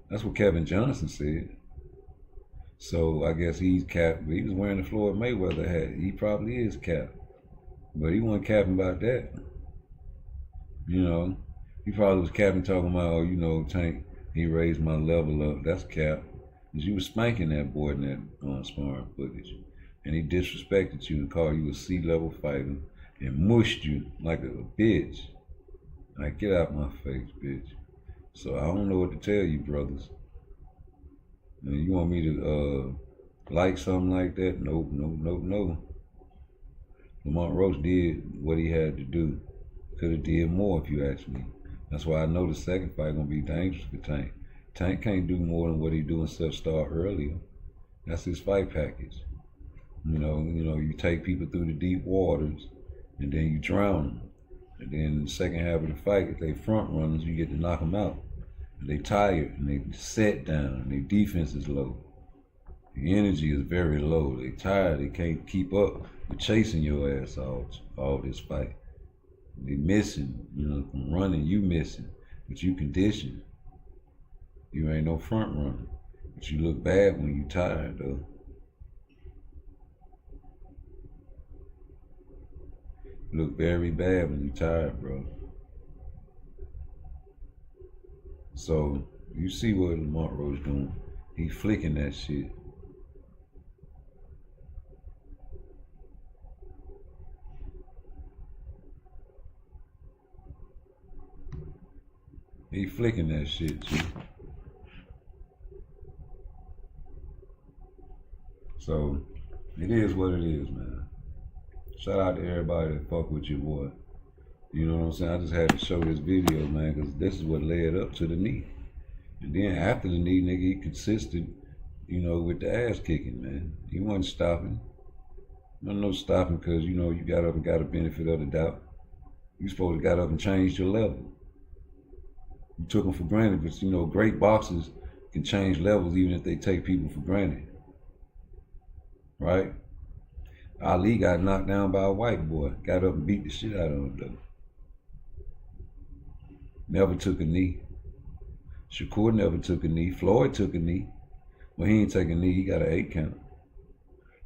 That's what Kevin Johnson said. So I guess he's capped. He was wearing the Floyd Mayweather hat. He probably is capped. But he wasn't capping about that. You know, he probably was capping talking about, oh, you know, Tank, he raised my level up. That's cap. Because you was spanking that boy in that sparring footage. And he disrespected you and called you a C-level fighter and mushed you like a bitch. Like, get out my face, bitch. So I don't know what to tell you, brothers. And you want me to like something like that? Nope. Lamont Roach did what he had to do. Could have did more if you ask me. That's why I know the second fight gonna be dangerous for Tank. Tank can't do more than what he do except start earlier. That's his fight package. You know, you take people through the deep waters and then you drown them. And then in the second half of the fight, if they front runners, you get to knock them out. And they tired and they set down and their defense is low. The energy is very low. They tired, they can't keep up with chasing your ass all this fight. They missing, you know, from running, you missing, but you conditioned. You ain't no front runner, but you look bad when you tired though. You look very bad when you tired, bro. So you see what Lamont Roach doing? He flicking that shit. He flicking that shit, G. So it is what it is, man. Shout out to everybody that fuck with your boy. You know what I'm saying? I just had to show this video, man, because this is what led up to the knee. And then after the knee, nigga, he consistent, you know, with the ass kicking, man. He wasn't stopping. No stopping because, you know, you got up and got a benefit of the doubt. You supposed to got up and changed your level. You took them for granted, but, you know, great boxers can change levels even if they take people for granted. Right? Ali got knocked down by a white boy. Got up and beat the shit out of him, though. Never took a knee. Shakur never took a knee. Floyd took a knee. Well, he ain't take a knee. He got an 8 count.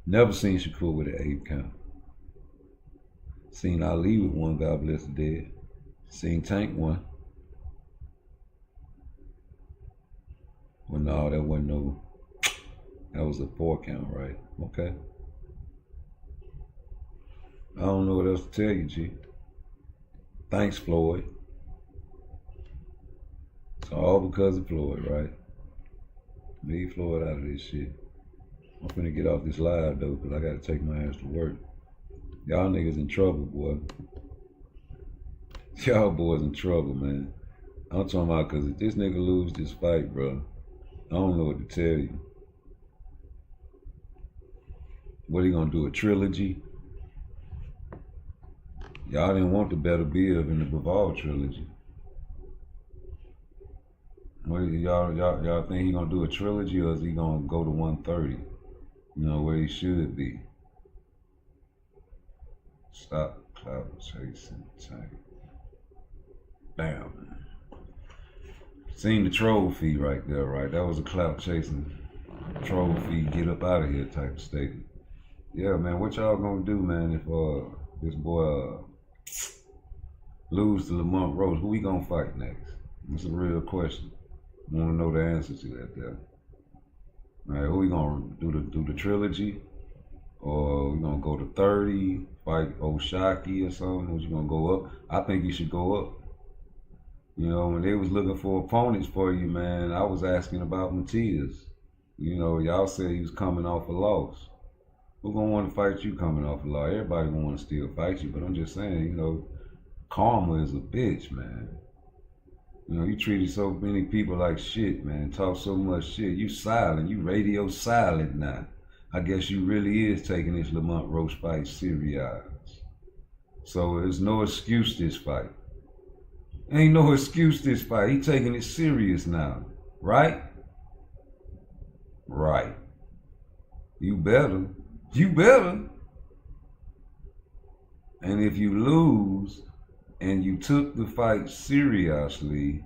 Never seen Shakur with an 8 count. Seen Ali with one, God bless the dead. Seen Tank one. Well, no, that wasn't no. That was a 4 count, right? Okay. I don't know what else to tell you, G. Thanks, Floyd. It's all because of Floyd, right? Leave Floyd out of this shit. I'm finna get off this live, though, because I gotta take my ass to work. Y'all niggas in trouble, boy. Y'all boys in trouble, man. I'm talking about because if this nigga lose this fight, bro, I don't know what to tell you. What he gonna do, a trilogy? Y'all didn't want the Better Biv in the Bivol trilogy. What y'all think he gonna do a trilogy, or is he gonna go to 130? You know, where he should be. Stop cloud chasing tank. Bam. Seen the troll fee right there, right? That was a clout chasing troll fee, get up out of here type of statement. Yeah, man, what y'all gonna do, man, if this boy lose to Lamont Rose? Who we gonna fight next? That's a real question. I wanna know the answer to that there. All right, who we gonna do the trilogy? Or we gonna go to 30, fight Oshaki or something? Or you gonna go up? I think you should go up. You know, when they was looking for opponents for you, man, I was asking about Matias. You know, y'all said he was coming off a loss. Who gonna want to fight you coming off a loss? Everybody gonna want to still fight you, but I'm just saying, you know, karma is a bitch, man. You know, you treated so many people like shit, man. Talk so much shit. You silent. You radio silent now. I guess you really is taking this Lamont Roach fight serious. So there's no excuse this fight. Ain't no excuse this fight. He taking it serious now. Right? Right. You better. You better. And if you lose and you took the fight seriously,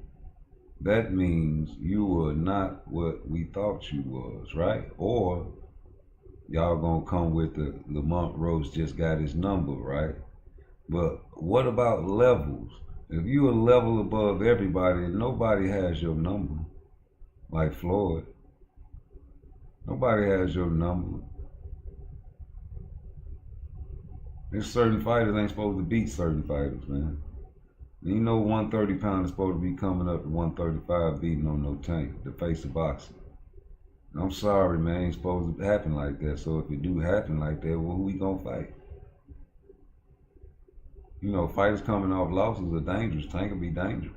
that means you were not what we thought you was, right? Or y'all gonna come with the Lamont Rose just got his number, right? But what about levels? If you a level above everybody, nobody has your number, like Floyd. Nobody has your number. There's certain fighters ain't supposed to beat certain fighters, man. You know 130 pound is supposed to be coming up to 135 beating on no Tank, the face of boxing. I'm sorry, man, it ain't supposed to happen like that. So if it do happen like that, well, who we gonna fight? You know, fighters coming off losses are dangerous. Tank will be dangerous.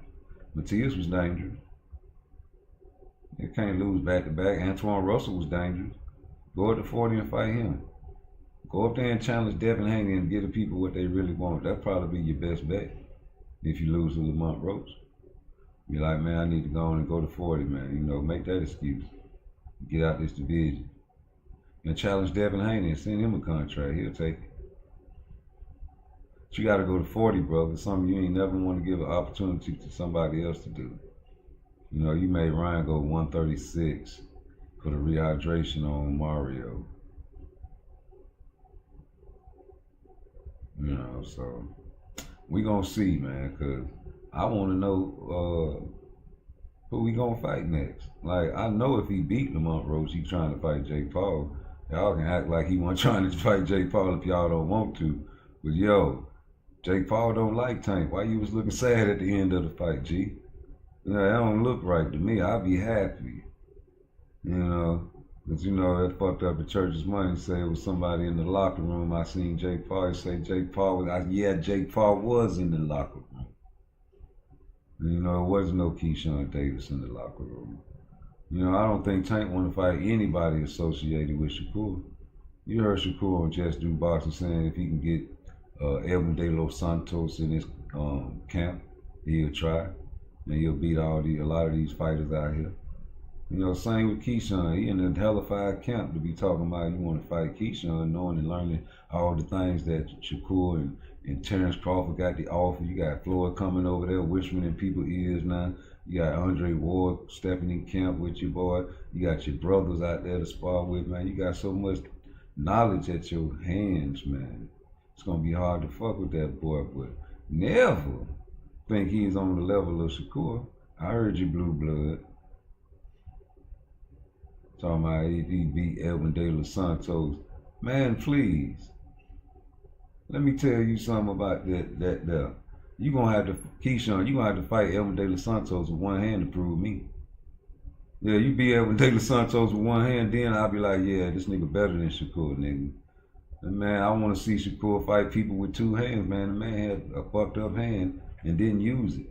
Matias was dangerous. You can't lose back to back. Antoine Russell was dangerous. Go up to 40 and fight him. Go up there and challenge Devin Haney and give the people what they really want. That'd probably be your best bet if you lose to Lamont Roach. You're like, man, I need to go on and go to 40, man. You know, make that excuse. Get out this division. And challenge Devin Haney and send him a contract. He'll take it. But you got to go to 40, brother. Something you ain't never want to give an opportunity to somebody else to do. You know, you made Ryan go 136 for the rehydration on Mario. You know, so we gonna see, man, because I want to know who we gonna fight next. Like, I know if he beat Lamont Roach, he trying to fight Jake Paul. Y'all can act like he wasn't trying to fight Jake Paul if y'all don't want to. But yo, Jake Paul don't like Tank. Why you was looking sad at the end of the fight, G? You know, that don't look right to me. I'll be happy. You know, But you know, that fucked up the church's money. Say it was somebody in the locker room. I seen Jake Paul. He say Jake Paul was, yeah, Jake Paul was in the locker room. And, you know, there wasn't no Keyshawn Davis in the locker room. You know, I don't think Tank want to fight anybody associated with Shakur. You heard Shakur on Just Do Boxing saying if he can get Elvin De Los Santos in his camp, he'll try. And he'll beat a lot of these fighters out here. You know, same with Keyshawn. He in a hellified camp to be talking about you want to fight Keyshawn, knowing and learning all the things that Shakur and Terrence Crawford got to offer. You got Floyd coming over there whispering in people's ears now. You got Andre Ward stepping in camp with your boy. You got your brothers out there to spar with, man. You got so much knowledge at your hands, man. It's going to be hard to fuck with that boy, but never think he's on the level of Shakur. I heard you, Blue Blood. Talking about he beat Elvin De Los Santos. Man, please. Let me tell you something about that. You gonna have to, Keyshawn, you gonna have to fight Elvin De Los Santos with one hand to prove me. Yeah, you beat Elvin De Los Santos with one hand, then I'll be like, yeah, this nigga better than Shakur, nigga. And man, I want to see Shakur fight people with two hands, man. The man had a fucked up hand and didn't use it.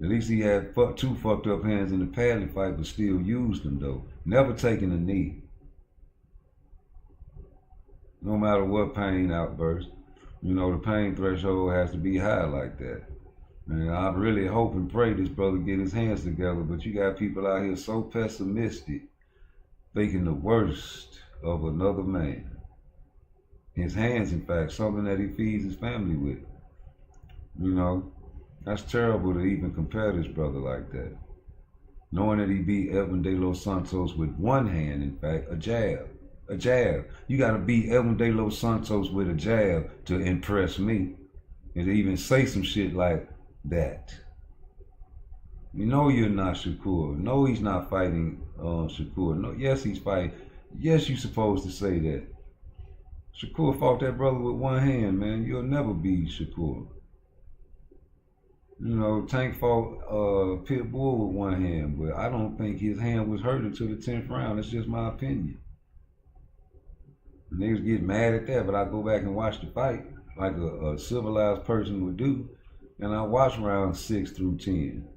At least he had two fucked up hands in the Padley fight, but still used them though. Never taking a knee. No matter what pain outburst. You know, the pain threshold has to be high like that. And I really hope and pray this brother get his hands together, but you got people out here so pessimistic, thinking the worst of another man. His hands, in fact, something that he feeds his family with. You know, that's terrible to even compare this brother like that. Knowing that he beat Elvin De Los Santos with one hand, in fact, a jab. A jab. You got to beat Elvin De Los Santos with a jab to impress me. And to even say some shit like that. You know you're not Shakur. No, he's not fighting Shakur. No, yes, he's fighting. Yes, you're supposed to say that. Shakur fought that brother with one hand, man. You'll never be Shakur. You know, Tank fought Pitbull with one hand, but I don't think his hand was hurt until the 10th round. That's just my opinion. Niggas get mad at that, but I go back and watch the fight like a civilized person would do, and I watch rounds 6 through 10.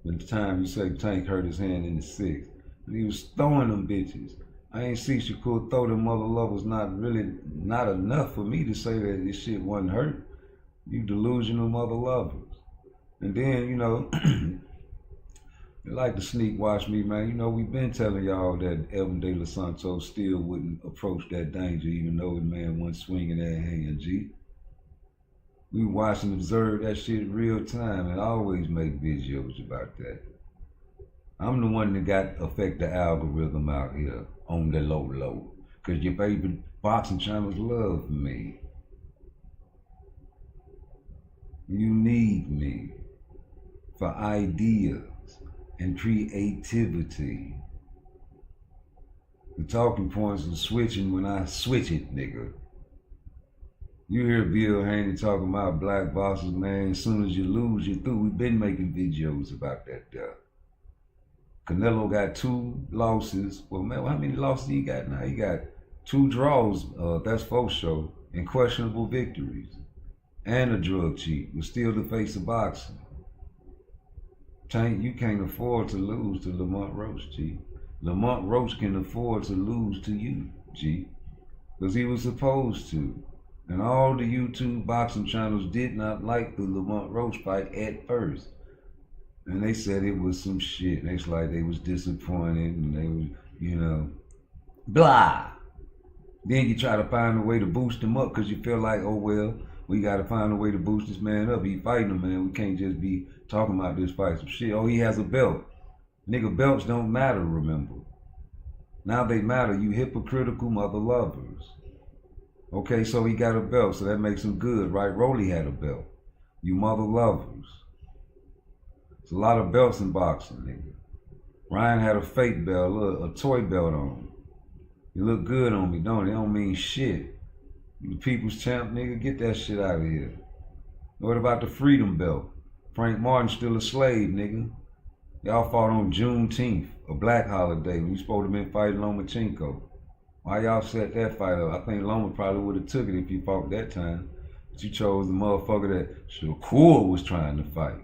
At the time you say Tank hurt his hand in the 6th, and he was throwing them bitches. I ain't see Shakur throw them mother lovers not enough for me to say that this shit wasn't hurt. You delusional mother lovers. And then, you know, they like to sneak watch me, man. You know, we've been telling y'all that Elvin De Los Santos still wouldn't approach that danger, even though the man wasn't swinging that hand, G. We watch and observe that shit real time and always make videos about that. I'm the one that got affect the algorithm out here on the low, because your favorite boxing channels love me. You need me for ideas and creativity. The talking points are switching when I switch it, nigga. You hear Bill Haney talking about black bosses, man. As soon as you lose, you're through. We've been making videos about that stuff. Canelo got 2 losses. Well, man, how many losses he got now? He got 2 draws, that's for sure, and questionable victories. And a drug cheat, but still the face of boxing. Tank, you can't afford to lose to Lamont Roach, G. Lamont Roach can afford to lose to you, G. Because he was supposed to. And all the YouTube boxing channels did not like the Lamont Roach fight at first. And they said it was some shit. And it's like they was disappointed and they was, you know, blah. Then you try to find a way to boost him up because you feel like, oh, well, we got to find a way to boost this man up. He fighting him, man. We can't just be talking about this fight some shit. Oh, he has a belt. Nigga, belts don't matter, remember. Now they matter, you hypocritical mother lovers. Okay, so he got a belt, so that makes him good, right? Rolly had a belt. You mother lovers. There's a lot of belts in boxing, nigga. Ryan had a fake belt, a toy belt on. You look good on me, don't it? It don't mean shit. You the people's champ, nigga, get that shit out of here. What about the freedom belt? Frank Martin's still a slave, nigga. Y'all fought on Juneteenth, a black holiday. You supposed to been fighting Lomachenko. Why y'all set that fight up? I think Loma probably would have took it if you fought that time. But you chose the motherfucker that Shakur was trying to fight.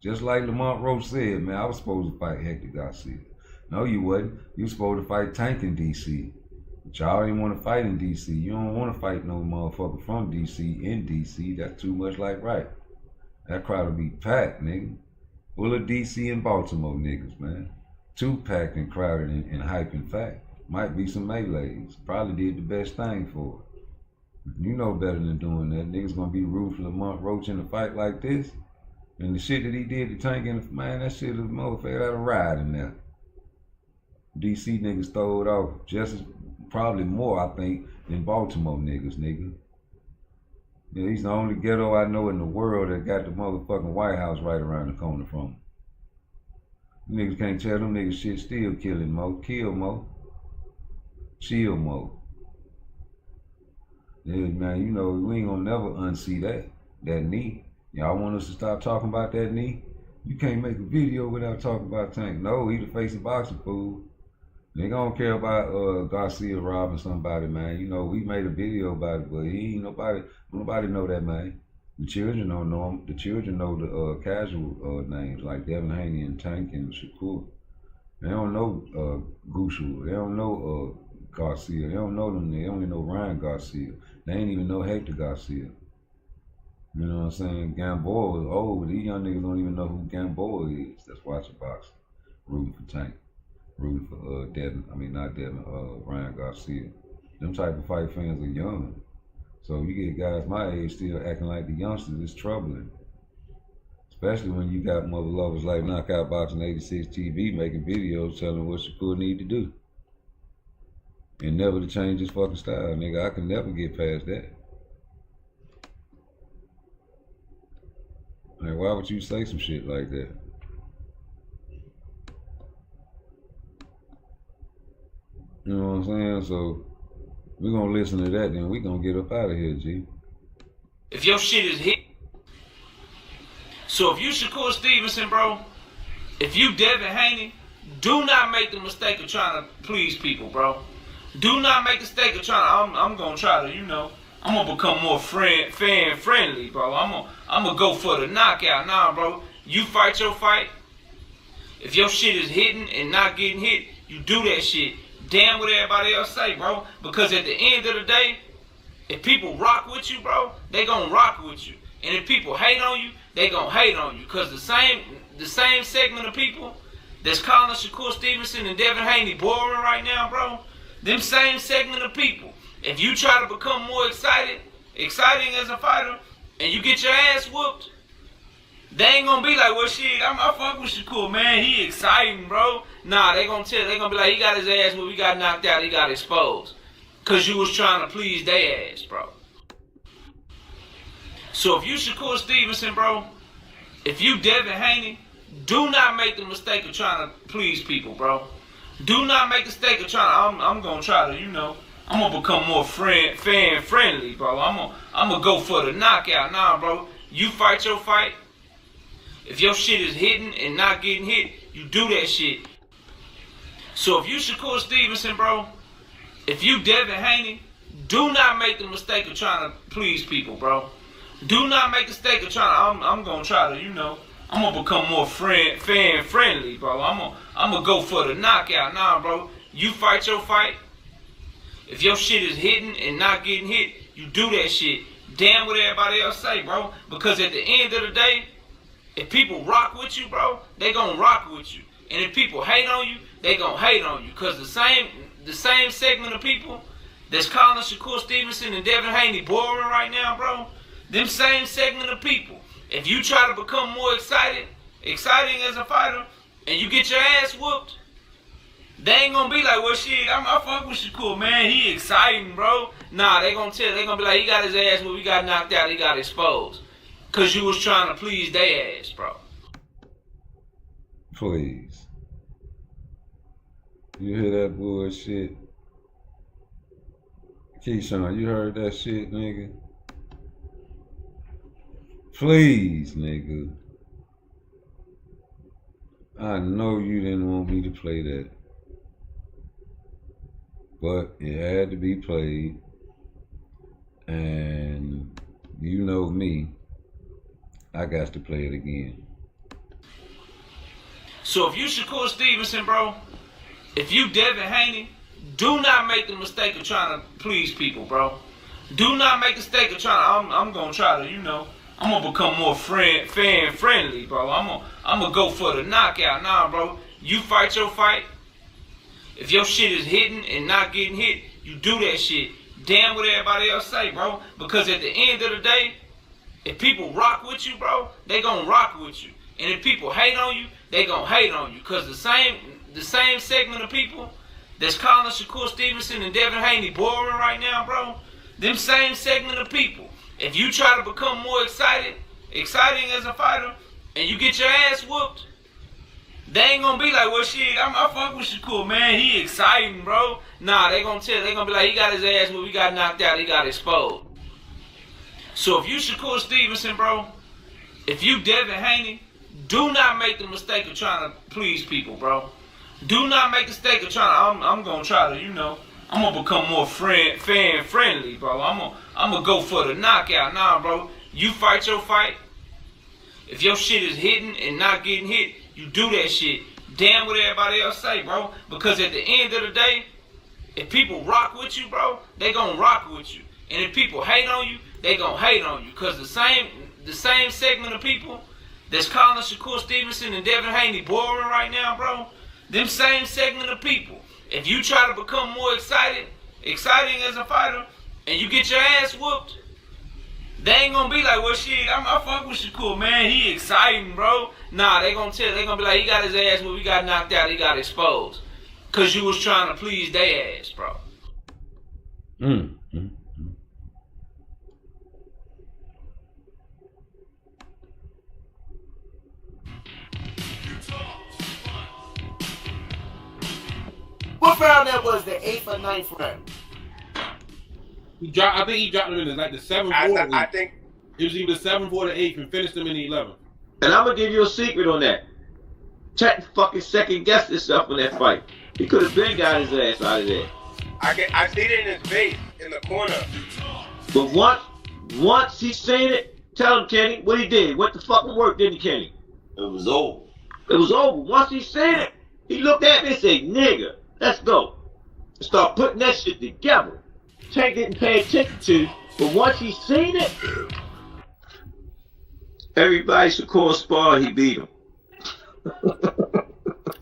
Just like Lamont Roach said, man, I was supposed to fight Hector Garcia. No, you wasn't. You was supposed to fight Tank in D.C. But y'all didn't want to fight in D.C. You don't want to fight no motherfucker from D.C. in D.C. That's too much like right. That crowd will be packed, nigga. Full of D.C. and Baltimore niggas, man. Too packed and crowded and hype in fact. Might be some melees. Probably did the best thing for it. You know better than doing that. Niggas gonna be rooting for Lamont Roach in a fight like this. And the shit that he did to Tank in the man, that shit is motherfucker had a ride in there. DC niggas throw it off just as, probably more, I think, than Baltimore niggas, nigga. Yeah, he's the only ghetto I know in the world that got the motherfucking White House right around the corner from him. Niggas can't tell them niggas shit still killing Mo. Kill Mo. Chill Mo. Yeah, man, you know, we ain't gonna never unsee that knee. Y'all want us to stop talking about that knee? You can't make a video without talking about Tank. No, he the face of boxing, fool. Nigga don't care about Garcia robbing somebody, man. You know, we made a video about it, but he ain't nobody know that, man. The children don't know him. The children know the casual names like Devin Haney and Tank and Shakur. They don't know Gushu. They don't know Garcia. They don't know them. They only know Ryan Garcia. They ain't even know Hector Garcia. You know what I'm saying? Gamboa is old. These young niggas don't even know who Gamboa is. That's watching boxing. Rooting for Tank. Rooting for Ryan Garcia. Them type of fight fans are young. So you get guys my age still acting like the youngsters, it's troubling. Especially when you got mother lovers like Knockout Boxing 86 TV making videos telling what Shakur need to do. And never to change his fucking style, nigga. I can never get past that. Like, why would you say some shit like that? You know what I'm saying? So, we're gonna listen to that, then we gonna get up out of here, G. If your shit is hit. So if you Shakur Stevenson, bro, if you Devin Haney, do not make the mistake of trying to please people, bro. Do not make the mistake of trying to, I'm gonna try to, you know, I'm gonna become more fan friendly, bro. I'm gonna go for the knockout. Nah, bro. You fight your fight. If your shit is hitting and not getting hit, you do that shit. Damn what everybody else say, bro. Because at the end of the day, if people rock with you, bro, they gonna rock with you. And if people hate on you, they gonna hate on you. Because the same segment of people that's calling Shakur Stevenson and Devin Haney boring right now, bro, them same segment of people, if you try to become more exciting as a fighter, and you get your ass whooped, they ain't gonna be like, well, shit, I fuck with Shakur, man. He exciting, bro. Nah, they gonna be like, he got his ass whooped, he got knocked out, he got exposed. Cause you was trying to please their ass, bro. So if you Shakur Stevenson, bro, if you Devin Haney, do not make the mistake of trying to please people, bro. Do not make the mistake of trying to, I'm gonna try to, you know, I'm gonna become more fan friendly, bro. I'm gonna go for the knockout. Nah, bro. You fight your fight. If your shit is hitting and not getting hit, you do that shit. So if you Shakur Stevenson, bro, if you Devin Haney, do not make the mistake of trying to please people, bro. Do not make the mistake of trying to, I'm gonna try to, you know, I'm gonna become more fan friendly, bro. I'm gonna go for the knockout. Nah, bro. You fight your fight. If your shit is hitting and not getting hit, you do that shit. Damn what everybody else say, bro. Because at the end of the day, if people rock with you, bro, they gonna rock with you. And if people hate on you, they gonna hate on you. Because the same segment of people that's calling Shakur Stevenson and Devin Haney boring right now, bro, them same segment of people, if you try to become more exciting as a fighter, and you get your ass whooped, they ain't gonna be like, well, shit, I fuck with Shakur, man. He exciting, bro. Nah, they gonna be like, he got his ass whooped, he got knocked out, he got exposed. Cause you was trying to please their ass, bro. Please. You hear that bullshit? Keyshawn, you heard that shit, nigga? Please, nigga. I know you didn't want me to play that. But it had to be played. And you know me, I got to play it again. So if you Shakur Stevenson, bro, if you Devin Haney, do not make the mistake of trying to please people, bro. Do not make the mistake of trying to, I'm going to try to, you know, I'm going to become more fan friendly, bro. I'm gonna go for the knockout. Nah, bro, you fight your fight. If your shit is hitting and not getting hit, you do that shit. Damn what everybody else say, bro. Because at the end of the day, if people rock with you, bro, they gonna rock with you. And if people hate on you, they gonna hate on you. Cause the same segment of people that's calling Shakur Stevenson and Devin Haney boring right now, bro, them same segment of people, if you try to become more exciting as a fighter, and you get your ass whooped, they ain't gonna be like, well, shit, I fuck with Shakur, man. He exciting, bro. Nah, they gonna be like, he got his ass whooped, he got knocked out, he got exposed. So if you Shakur Stevenson, bro, if you Devin Haney, do not make the mistake of trying to please people, bro. Do not make the mistake of trying to, I'm gonna try to, you know, I'm gonna become more fan friendly, bro. I'm gonna go for the knockout. Nah, bro, you fight your fight. If your shit is hitting and not getting hit, you do that shit. Damn what everybody else say, bro. Because at the end of the day, if people rock with you, bro, they gonna rock with you. And if people hate on you, they gonna hate on you. Because the same segment of people that's calling Shakur Stevenson and Devin Haney boring right now, bro, them same segment of people, if you try to become more exciting as a fighter, and you get your ass whooped, they ain't gonna be like, well, shit, I fuck with Shakur, man. He exciting, bro. Nah, they gonna be like, he got his ass whooped, he got knocked out, he got exposed. Cause you was trying to please their ass, bro. What round that was? The 8th or 9th round? I think he dropped him in like the 7th or the 8th. I think it was either the 7th or the 8th and finished him in the 11th. And I'm gonna give you a secret on that. Check fucking second guess yourself in that fight. He could have been got his ass out of there. I see it in his face in the corner. But once he seen it, tell him, Kenny, what he did. What the fucking work, didn't he, Kenny? It was over. It was over. Once he seen it, he looked at me and said, nigga, let's go. And start putting that shit together. Tank didn't pay attention to, but once he seen it, everybody should call spar, he beat him.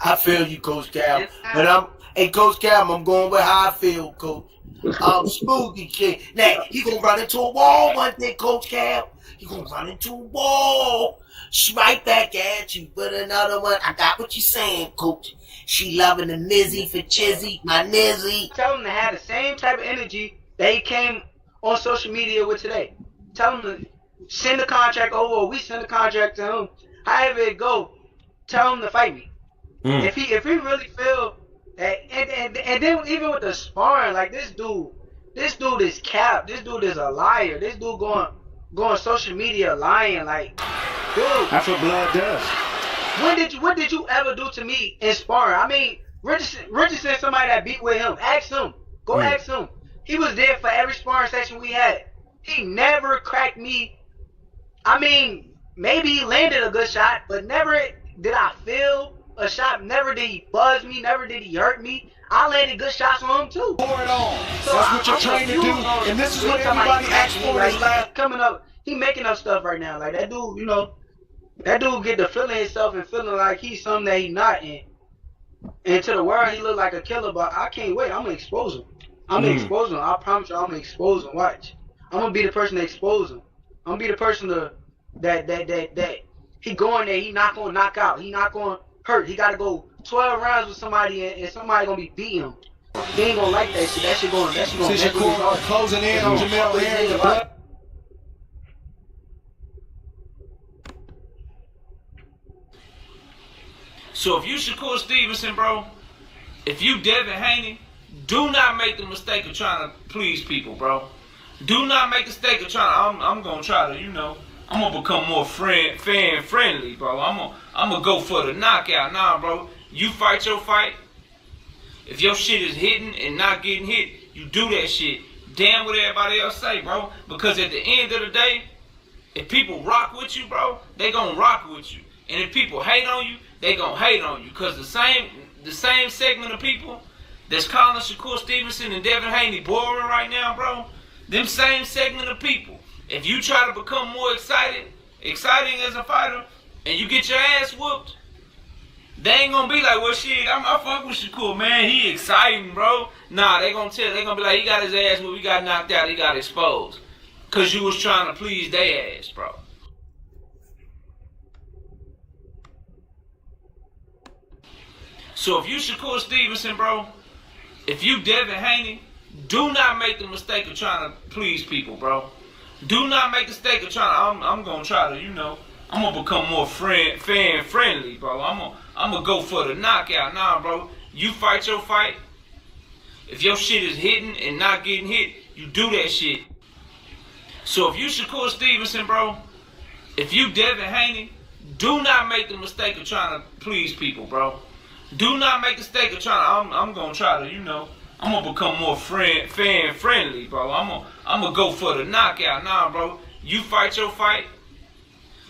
I feel you, Coach Cal. But Coach Cal, I'm going with how I feel, Coach. Smoothie kid. Now, he gonna run into a wall one day, Coach Cal. He gonna run into a wall. Right back at you with another one. I got what you're saying, Coach. She loving the Nizzy for Chizzy, my Nizzy. Tell him to have the same type of energy that he came on social media with today. Tell him to send the contract over, or we send the contract to him. However it go, tell him to fight me. If he really feel that, and then even with the sparring, like this dude is cap. This dude is a liar. This dude going social media lying, like, dude. That's what blood does. What did you ever do to me in sparring? I mean, Richardson, somebody that beat with him. Ask him. Go ask him. He was there for every sparring session we had. He never cracked me. I mean, maybe he landed a good shot, but never did I feel a shot. Never did he buzz me. Never did he hurt me. I landed good shots on him too. Pour it on. So that's what you're trying to do, and this is what everybody asks for. Like, coming up, he making up stuff right now. Like that dude, you know, that dude get to feeling himself and feeling like he's something that he's not in. And to the world, he look like a killer, but I can't wait. I'm gonna expose him. I'm gonna expose him. I promise you, I'm gonna expose him. Watch. I'm gonna be the person to expose him. I'm gonna be the person that he going there. He not gonna knock out. He not gonna hurt. He gotta go 12 rounds with somebody, and somebody gonna be beating him. He ain't gonna like that shit. That shit gonna mess with his heart. Closing in on Jamel Herring. So if you Shakur Stevenson, bro, if you Devin Haney, do not make the mistake of trying to please people, bro. Do not make the mistake of trying to, I'm gonna try to, you know, I'm gonna become more fan friendly, bro. I'm gonna go for the knockout. Nah, bro. You fight your fight. If your shit is hitting and not getting hit, you do that shit. Damn what everybody else say, bro. Because at the end of the day, if people rock with you, bro, they gonna rock with you. And if people hate on you, they gonna hate on you. Cause the same segment of people that's calling Shakur Stevenson and Devin Haney boring right now, bro, them same segment of people, if you try to become more exciting as a fighter, and you get your ass whooped, they ain't gonna be like, well, shit, I fuck with Shakur, man. He exciting, bro. Nah, they gonna be like, he got his ass whooped, he got knocked out, he got exposed. Cause you was trying to please their ass, bro. So if you Shakur Stevenson, bro, if you Devin Haney, do not make the mistake of trying to please people, bro. Do not make the mistake of trying to, I'm gonna try to, I'm gonna become more fan friendly, bro. I'm gonna go for the knockout. Nah, bro. You fight your fight. If your shit is hitting and not getting hit, you do that shit. So if you Shakur Stevenson, bro, if you Devin Haney, do not make the mistake of trying to please people, bro. Do not make the mistake of trying to, I'm gonna try to, I'm gonna become more fan friendly, bro. I'm gonna go for the knockout. Nah, bro. You fight your fight.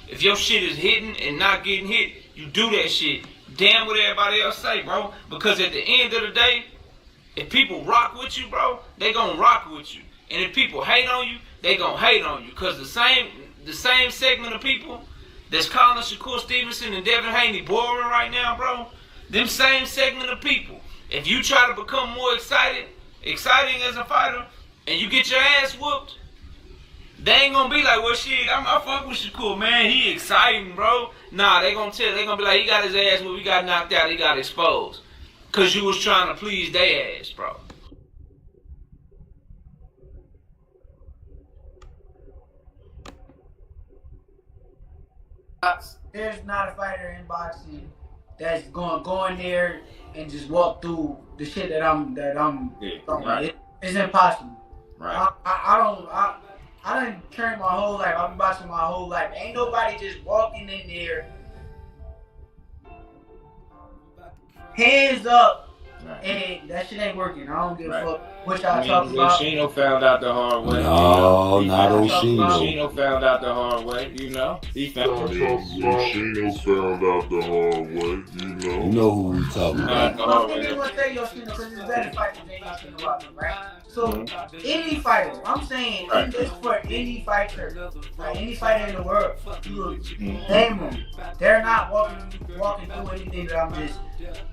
If your shit is hitting and not getting hit, you do that shit. Damn what everybody else say, bro. Because at the end of the day, if people rock with you, bro, they gonna rock with you. And if people hate on you, they gonna hate on you. Because the same segment of people that's calling Shakur Stevenson and Devin Haney boring right now, bro, them same segment of people, if you try to become more exciting as a fighter, and you get your ass whooped, they ain't gonna be like, well, shit, I fuck with Shakur, man. He exciting, bro. Nah, they gonna be like, he got his ass whooped, he got knocked out, he got exposed. Cause you was trying to please their ass, bro. There's not a fighter in boxing that's going in there and just walk through the shit that I'm right. It's impossible. Right. I done trained my whole life. I've been boxing my whole life. Ain't nobody just walking in there, hands up, and that shit ain't working. I don't give a fuck what y'all talking about. Oshino found out the hard way. No, not Oshino. Oshino found out the hard way, He found Oshino found out the hard way, You know who we talking about. I'm going to say Yoshino because it's better fighter than Yoshino, right? So, any fighter, I'm saying, it's for any fighter, like any fighter in the world, you name them. They're not walking through anything that I'm just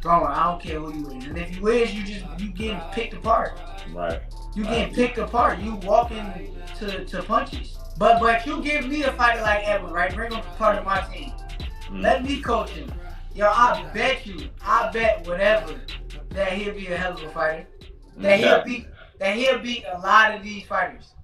throwing. I don't care who you is. And if you is, you getting picked apart. Right. You getting picked apart. You walking to punches. But you give me a fighter like Edwin, right? Bring him part of my team. Let me coach him. Yo, I bet whatever that he'll be a hell of a fighter. That he'll beat a lot of these fighters.